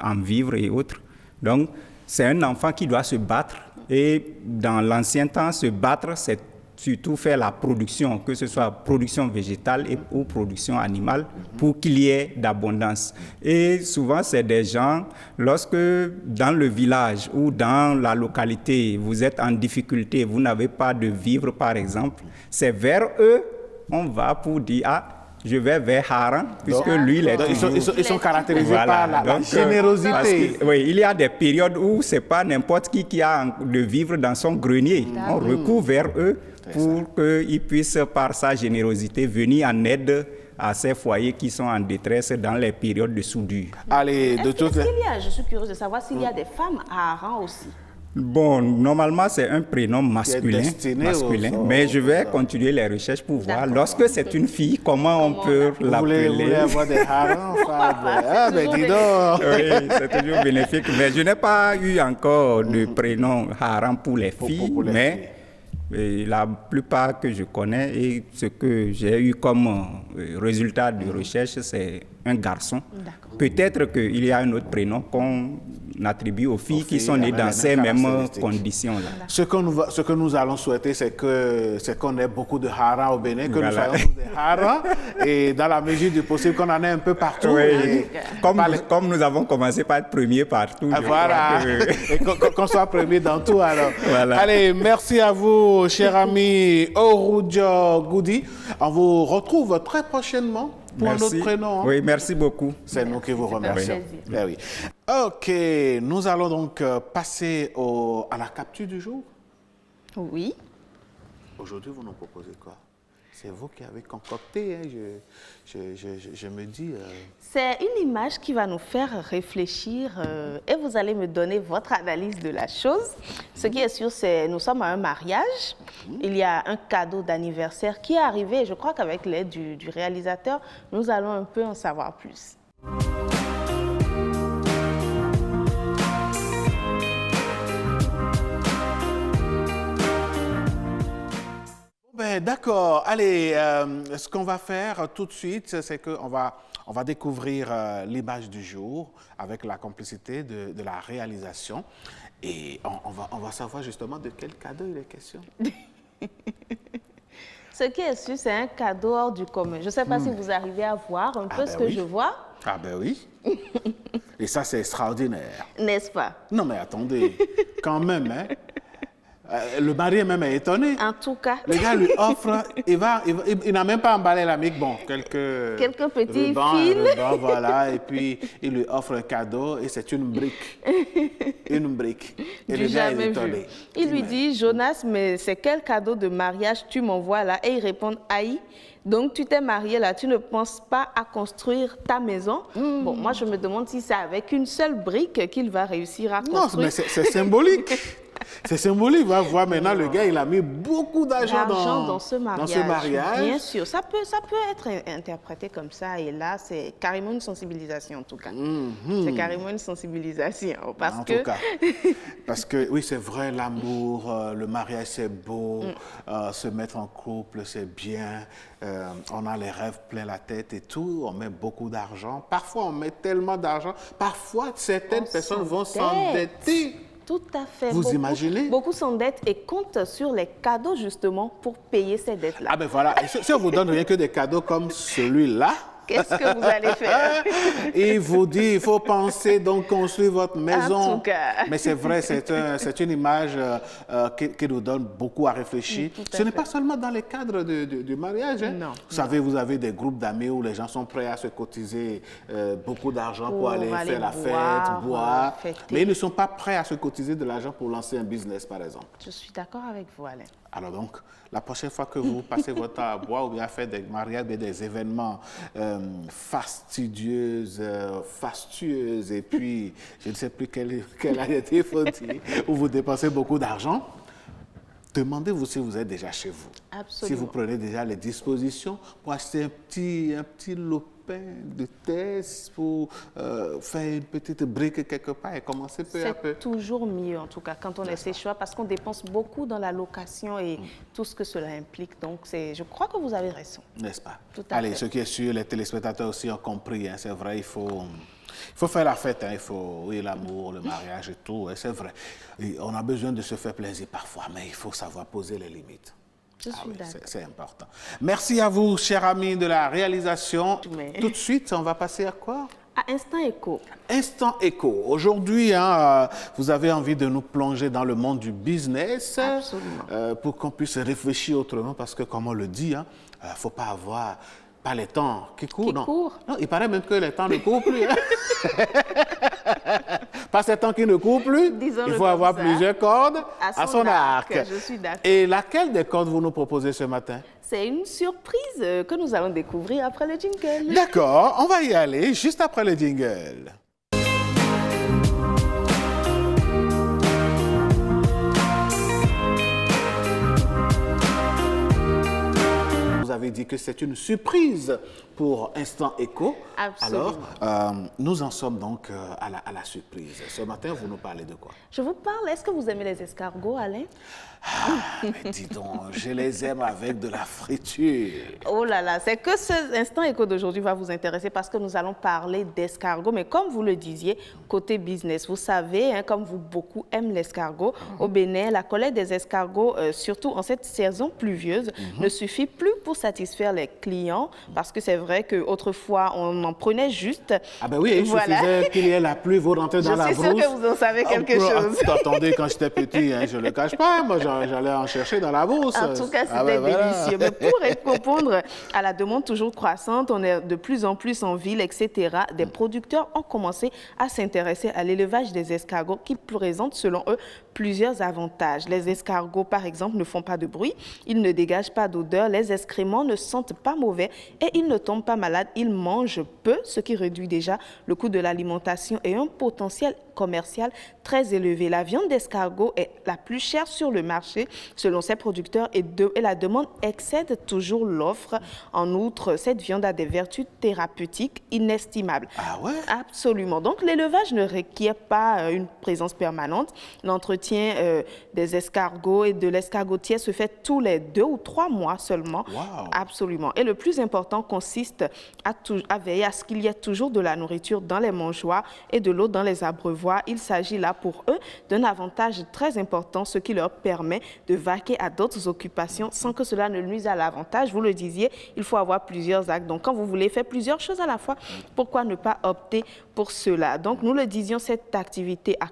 en vivres et autres. Donc, c'est un enfant qui doit se battre. Et dans l'ancien temps, se battre, c'est surtout faire la production, que ce soit production végétale ou production animale, pour qu'il y ait d'abondance. Et souvent, c'est des gens, lorsque dans le village ou dans la localité, vous êtes en difficulté, vous n'avez pas de vivre, par exemple, c'est vers eux, on va pour dire, ah, je vais vers Haran, puisque lui, il est toujours... Ils sont caractérisés par la générosité. Oui, il y a des périodes où ce n'est pas n'importe qui a de vivre dans son grenier. On recourt vers eux pour qu'ils puissent, par sa générosité, venir en aide à ces foyers qui sont en détresse dans les périodes de soudure. Allez, je suis curieuse de savoir s'il y a des femmes à Haran aussi. Bon, normalement, c'est un prénom masculin, mais je vais continuer les recherches pour voir. Lorsque c'est une fille, comment on peut l'appeler? Vous voulez avoir des harengs? Ah, ben dis donc! Oui, c'est toujours bénéfique. Mais je n'ai pas eu encore de prénom hareng pour les filles, mais la plupart que je connais et ce que j'ai eu comme résultat de recherche, c'est un garçon. Peut-être qu'il y a un autre prénom qu'on attribue aux filles qui sont nées dans ces mêmes conditions-là. Ce que nous allons souhaiter, c'est qu'on ait beaucoup de harengs au Bénin, que nous soyons tous des harengs, et dans la mesure du possible, qu'on en ait un peu partout. Oui. Comme nous avons commencé par être premiers partout. Voilà, et qu'on soit premier dans tout alors. Voilà. Allez, merci à vous, cher ami Orujo Goudi. On vous retrouve très prochainement pour un autre prénom. Oui, merci beaucoup. C'est nous qui vous remercions. Oui. Ok, nous allons donc passer à la capture du jour. Oui. Aujourd'hui, vous nous proposez quoi? C'est vous qui avez concocté, hein, je me dis... C'est une image qui va nous faire réfléchir et vous allez me donner votre analyse de la chose. Ce qui est sûr, c'est nous sommes à un mariage. Il y a un cadeau d'anniversaire qui est arrivé et je crois qu'avec l'aide du réalisateur, nous allons un peu en savoir plus. D'accord. Allez, ce qu'on va faire tout de suite, c'est qu'on va découvrir l'image du jour avec la complicité de la réalisation. Et on va savoir justement de quel cadeau il est question. Ce qui est sûr, c'est un cadeau hors du commun. Je ne sais pas si vous arrivez à voir un peu ce que je vois. Ah ben oui. Et ça, c'est extraordinaire. N'est-ce pas? Non, mais attendez, quand même, hein. Le mari même est étonné. En tout cas. Le gars lui offre, il n'a même pas emballé la mic, bon, quelques petits rubans, voilà, et puis il lui offre un cadeau et c'est une brique. Une brique. Et le gars est étonné. Il lui dit, Jonas, mais c'est quel cadeau de mariage tu m'envoies là? Et il répond, aïe. Donc, tu t'es marié là, tu ne penses pas à construire ta maison? Bon, moi, je me demande si c'est avec une seule brique qu'il va réussir à construire. Non, mais c'est symbolique. C'est symbolique, va voir maintenant le gars, il a mis beaucoup d'argent dans ce mariage. Bien sûr, ça peut être interprété comme ça et là, c'est carrément une sensibilisation en tout cas. C'est carrément une sensibilisation parce que oui, c'est vrai, l'amour, le mariage, c'est beau, se mettre en couple, c'est bien, on a les rêves plein la tête et tout, on met beaucoup d'argent. Parfois, on met tellement d'argent, parfois, certaines personnes vont s'endetter. Tout à fait. Vous imaginez? Beaucoup s'endettent et comptent sur les cadeaux justement pour payer ces dettes-là. Ah ben voilà, si on vous donne rien que des cadeaux comme celui-là, qu'est-ce que vous allez faire? Il vous dit, il faut penser, donc construire votre maison. En tout cas. Mais c'est vrai, c'est une image qui nous donne beaucoup à réfléchir. Ce n'est pas seulement dans les cadres du mariage. Hein. Non. Vous savez, vous avez des groupes d'amis où les gens sont prêts à se cotiser beaucoup d'argent pour aller faire la fête, boire. Mais ils ne sont pas prêts à se cotiser de l'argent pour lancer un business, par exemple. Je suis d'accord avec vous, Alain. Alors donc, la prochaine fois que vous passez votre temps à boire ou bien à faire des mariages, des événements fastueux et puis, je ne sais plus quel adjectif il faut dire, où vous dépensez beaucoup d'argent, demandez-vous si vous êtes déjà chez vous. Absolument. Si vous prenez déjà les dispositions pour acheter un petit lopin de test, pour faire une petite brique quelque part et commencer peu à peu. C'est toujours mieux, en tout cas, quand on a ces choix, parce qu'on dépense beaucoup dans la location et tout ce que cela implique. Donc, je crois que vous avez raison. N'est-ce pas? Tout à fait. Ce qui est sûr, les téléspectateurs aussi ont compris. Hein, c'est vrai, il faut Il faut faire la fête, hein, il faut, oui, l'amour, le mariage et tout, c'est vrai. Et on a besoin de se faire plaisir parfois, mais il faut savoir poser les limites. C'est important. Merci à vous, chers amis de la réalisation. Tout de suite, on va passer à quoi? À Instant Éco. Instant Éco. Aujourd'hui, hein, vous avez envie de nous plonger dans le monde du business. Absolument. Pour qu'on puisse réfléchir autrement, parce que comme on le dit, hein, faut pas avoir... Pas les temps qui courent, non. Non, il paraît même que les temps ne courent plus. Hein. Pas ces temps qui ne courent plus. Il faut avoir plusieurs cordes à son arc. Je suis d'accord. Et laquelle des cordes vous nous proposez ce matin? C'est une surprise que nous allons découvrir après le jingle. D'accord, on va y aller juste après le jingle. Vous avez dit que c'est une surprise pour Instant Éco. Absolument. Alors, nous en sommes donc à la surprise. Ce matin, vous nous parlez de quoi? Je vous parle, est-ce que vous aimez les escargots, Alain? Mais dis donc, je les aime avec de la friture. Oh là là, c'est que ce Instant Éco d'aujourd'hui va vous intéresser parce que nous allons parler d'escargots. Mais comme vous le disiez, côté business, vous savez, hein, comme vous beaucoup aiment l'escargot, au Bénin, la collecte des escargots, surtout en cette saison pluvieuse, ne suffit plus pour satisfaire les clients parce que c'est vrai qu'autrefois, on en prenait juste. Ah ben oui, il suffisait qu'il y ait la pluie, vous rentrez dans la brousse. Je suis sûre que vous en savez quelque chose. Attendez, quand j'étais petit, hein, je ne le cache pas, moi j'allais en chercher dans la brousse. En tout cas, c'était délicieux. Mais pour répondre à la demande toujours croissante, on est de plus en plus en ville, etc. Des producteurs ont commencé à s'intéresser à l'élevage des escargots qui présentent, selon eux, plusieurs avantages. Les escargots, par exemple, ne font pas de bruit, ils ne dégagent pas d'odeur, les excréments ne sentent pas mauvais et ils ne tombent pas malades. Ils mangent peu, ce qui réduit déjà le coût de l'alimentation et un potentiel commercial très élevé. La viande d'escargot est la plus chère sur le marché, selon ses producteurs, et la demande excède toujours l'offre. En outre, cette viande a des vertus thérapeutiques inestimables. Ah ouais? Absolument. Donc, l'élevage ne requiert pas une présence permanente. L'entretien des escargots et de l'escargotier se fait tous les 2 ou 3 mois seulement. Wow. Absolument. Et le plus important consiste à veiller à ce qu'il y ait toujours de la nourriture dans les mangeoires et de l'eau dans les abreuvoirs. Il s'agit là pour eux d'un avantage très important, ce qui leur permet de vaquer à d'autres occupations sans que cela ne nuise à l'avantage. Vous le disiez, il faut avoir plusieurs actes. Donc, quand vous voulez faire plusieurs choses à la fois, pourquoi ne pas opter pour cela? Donc, nous le disions, cette activité a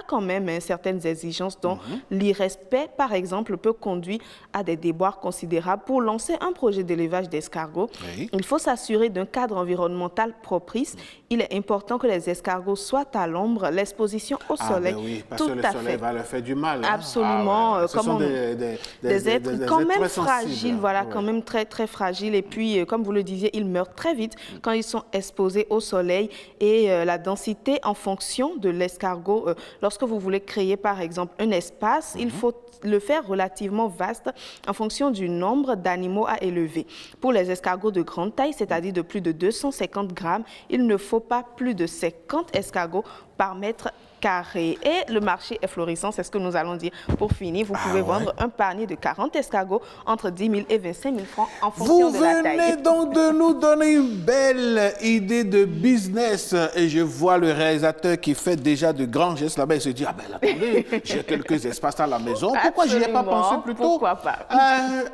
quand même certaines exigences dont l'irrespect, par exemple, peut conduire à des déboires considérables. Pour lancer un projet d'élevage d'escargots, il faut s'assurer d'un cadre environnemental propice. Il est important que les escargots soient à l'ombre, l'exposition au soleil. Ben oui, parce que le soleil va leur faire du mal. Absolument. Ah ouais. Ce sont des êtres quand même fragiles, voilà, ouais. Quand même très, très fragiles. Et puis, comme vous le disiez, ils meurent très vite quand ils sont exposés au soleil. Et la densité en fonction de l'escargot, lorsque vous voulez créer, par exemple, un espace, il faut le faire relativement vaste en fonction du nombre d'animaux à élever. Pour les escargots de grande taille, c'est-à-dire de plus de 250 grammes, il ne faut pas plus de 50 escargots par mètre carré. Et le marché est florissant, c'est ce que nous allons dire. Pour finir, vous pouvez vendre un panier de 40 escargots entre 10 000 et 25 000 francs en fonction de la taille. Vous venez donc de nous donner une belle idée de business. Et je vois le réalisateur qui fait déjà de grands gestes là-bas. Il se dit, ah ben attendez, j'ai quelques espaces à la maison. Pourquoi je n'y ai pas pensé plus tôt? Pourquoi pas?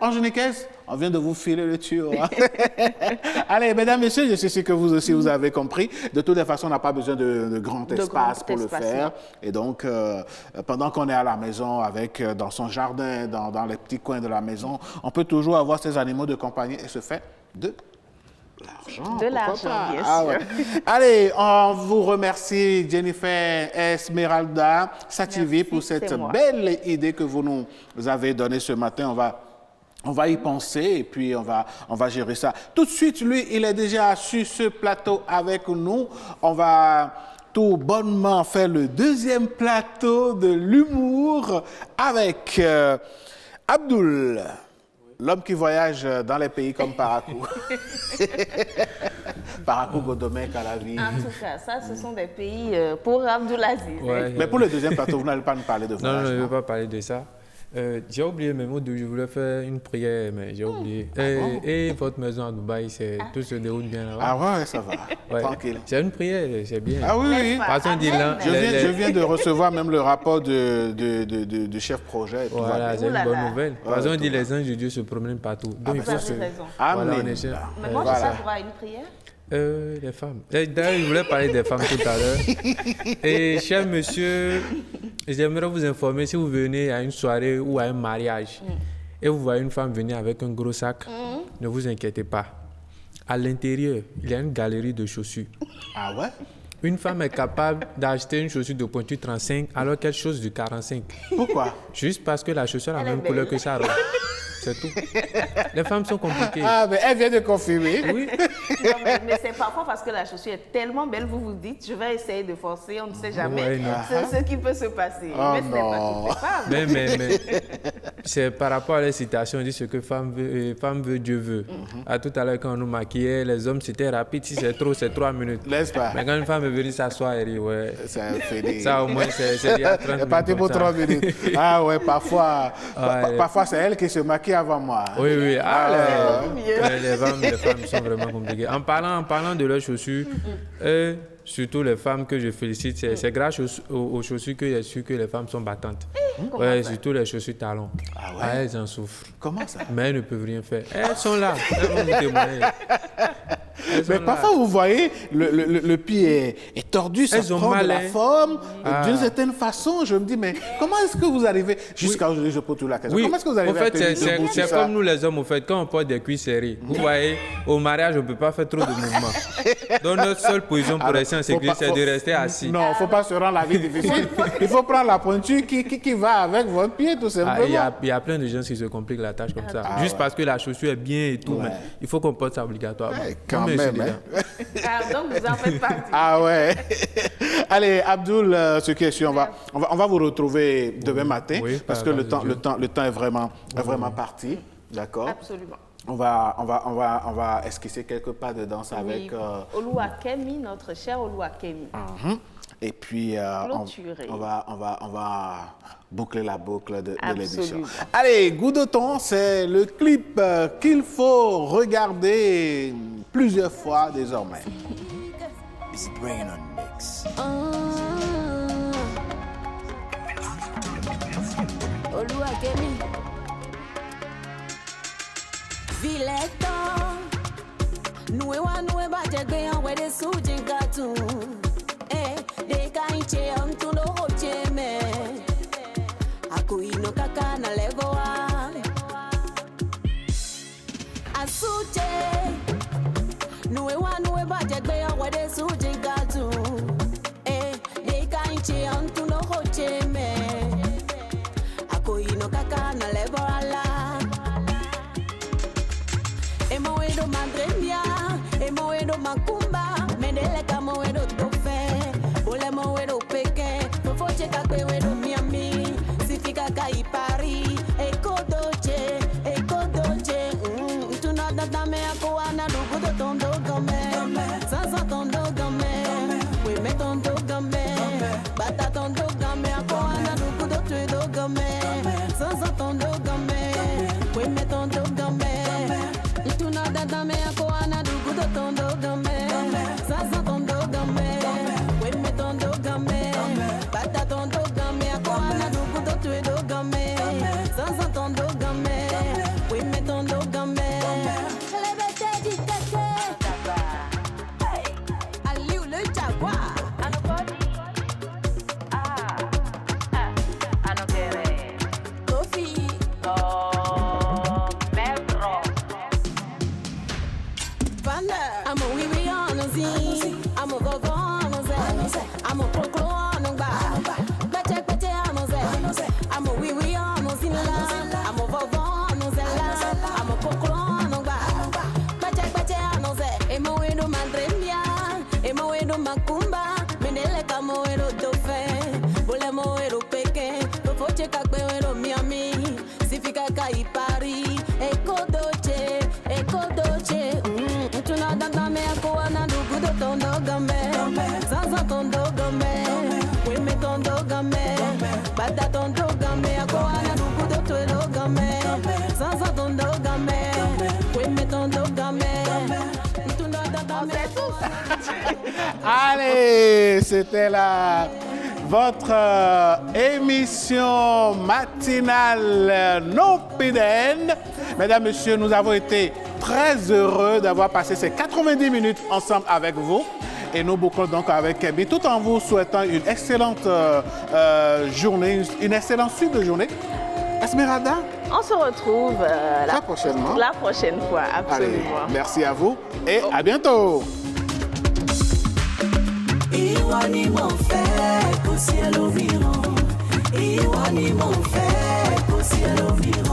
Angélique, on vient de vous filer le tuyau. Hein? Allez, mesdames, messieurs, je suis sûr que vous aussi, vous avez compris. De toutes les façons, on n'a pas besoin de grand espace pour le faire. Et donc, pendant qu'on est à la maison, dans son jardin, dans les petits coins de la maison, on peut toujours avoir ces animaux de compagnie et se faire de l'argent. De l'argent, bien sûr. Ouais. Allez, on vous remercie, Jennifer Esmeralda Sativi, pour cette belle idée que vous nous avez donnée ce matin. On va y penser et puis on va gérer ça. Tout de suite, lui, il est déjà sur ce plateau avec nous. On va tout bonnement faire le deuxième plateau de l'humour avec Abdoul, l'homme qui voyage dans les pays comme Parakou. Parakou, Godomé, Calavi. En tout cas, ça, ce sont des pays pour Abdoulaziz. Ouais. Mais pour le deuxième plateau, vous n'allez pas nous parler de voyage. Non, je ne veux pas parler de ça. J'ai oublié mes mots, je voulais faire une prière, mais j'ai oublié. Et votre maison à Dubaï, tout se déroule bien là-bas? Ah ouais, ça va. Ouais. Tranquille. C'est une prière, c'est bien. Ah oui, oui. Je viens de recevoir même le rapport de chef projet. Voilà, c'est une bonne nouvelle. Par exemple, on dit les anges de Dieu se promènent partout. Donc il faut raison. Amen. Mais moi, je sais pour une prière. Les femmes. D'ailleurs, je voulais parler des femmes tout à l'heure. Et cher monsieur, j'aimerais vous informer, si vous venez à une soirée ou à un mariage et vous voyez une femme venir avec un gros sac, ne vous inquiétez pas. À l'intérieur, il y a une galerie de chaussures. Ah ouais? Une femme est capable d'acheter une chaussure de pointure 35 alors qu'elle chose du 45. Pourquoi? Juste parce que la chaussure a la même couleur que sa robe. C'est tout. Les femmes sont compliquées. Ah, mais elle vient de confirmer. Oui. Non, mais c'est parfois parce que la chaussure est tellement belle, vous vous dites, je vais essayer de forcer, on ne sait jamais. Ouais, c'est ce qui peut se passer. Oh, mais ce n'est pas toutes les femmes. Mais c'est par rapport à la citation, on dit ce que femme veut, Dieu veut. À tout à l'heure, quand on nous maquillait, les hommes, c'était rapide. Si c'est trop, c'est 3 minutes. N'est-ce pas? Mais quand une femme est venue s'asseoir, elle dit, ouais. Ça, au moins, c'est il y a 30 minutes. Elle est partie pour 3 minutes. Ah ouais, parfois, Ouais. parfois c'est elle qui se maquille avant moi. Oui, oui. Les femmes sont vraiment compliquées. En parlant de leurs chaussures, surtout les femmes que je félicite, c'est grâce aux chaussures que j'ai su que les femmes sont battantes. Ouais, surtout les chaussures talons. Ah ouais? Elles en souffrent. Comment ça? Mais elles ne peuvent rien faire. Elles sont là. Elles vont vous témoigner. Mais parfois, vous voyez, le pied est tordu, ça prend de la forme. D'une certaine façon, je me dis, mais comment est-ce que vous arrivez, jusqu'à aujourd'hui, je pose toute la question, Oui. comment est-ce que vous arrivez au fait, à tenir debout c'est ça? comme nous les hommes, au fait, quand on porte des cuisses serrées, vous voyez, au mariage, on ne peut pas faire trop de mouvements. Donc, notre seule position pour rester en sécurité, c'est de rester assis. Non, il ne faut pas se rendre la vie difficile. Il faut prendre la pointure qui va avec votre pied, tout simplement. Il y a plein de gens qui se compliquent la tâche comme ça. Juste parce que la chaussure est bien et tout, mais il faut qu'on porte ça obligatoirement. Quand même, hein. Donc, vous en faites partie. Ah ouais. Allez, Abdoul, ce qui est sûr, on va vous retrouver demain matin, parce que le temps est vraiment parti. D'accord? Absolument. On va esquisser quelques pas de danse avec... Oluwakemi, notre cher Oluwakemi. Et puis, on va boucler la boucle de l'émission. Allez, Goudoton, c'est le clip qu'il faut regarder plusieurs fois désormais. Is it rain on mix? Oluwakemi. Vileto. Nuwe wa nuwe ba jegbe yan we de suji gatu. De ka inche ontu no hoche me. Akui no kaka na legoa. Asuje. Nuwe wa nuwe ba jegbe yan we de suji gatu. De ka inche ontu no hoche me. Akui no kaka na legoa la. Emo edo mandremia, emo edo makumba, mendele kamo edo tofe, ole mo edo peke, fofo cheka kwe edo miami, sifika kai Paris, eko doche, tu na dame ako ana dugu do tondo game, sansa tondo game, we me tondo game, bata tondo game ako ana dugu do tue do game, sansa tondo game. Allez, c'était votre émission matinale non pédenne. Mesdames, Messieurs, nous avons été très heureux d'avoir passé ces 90 minutes ensemble avec vous. Et nous bouclons donc avec Kemi, tout en vous souhaitant une excellente journée, une excellente suite de journée. Esmeralda, on se retrouve très prochainement. La prochaine fois, absolument. Allez, merci à vous et à bientôt. Iwani mon fait, au ciel au miron. Iwani mon fait, au ciel au miron.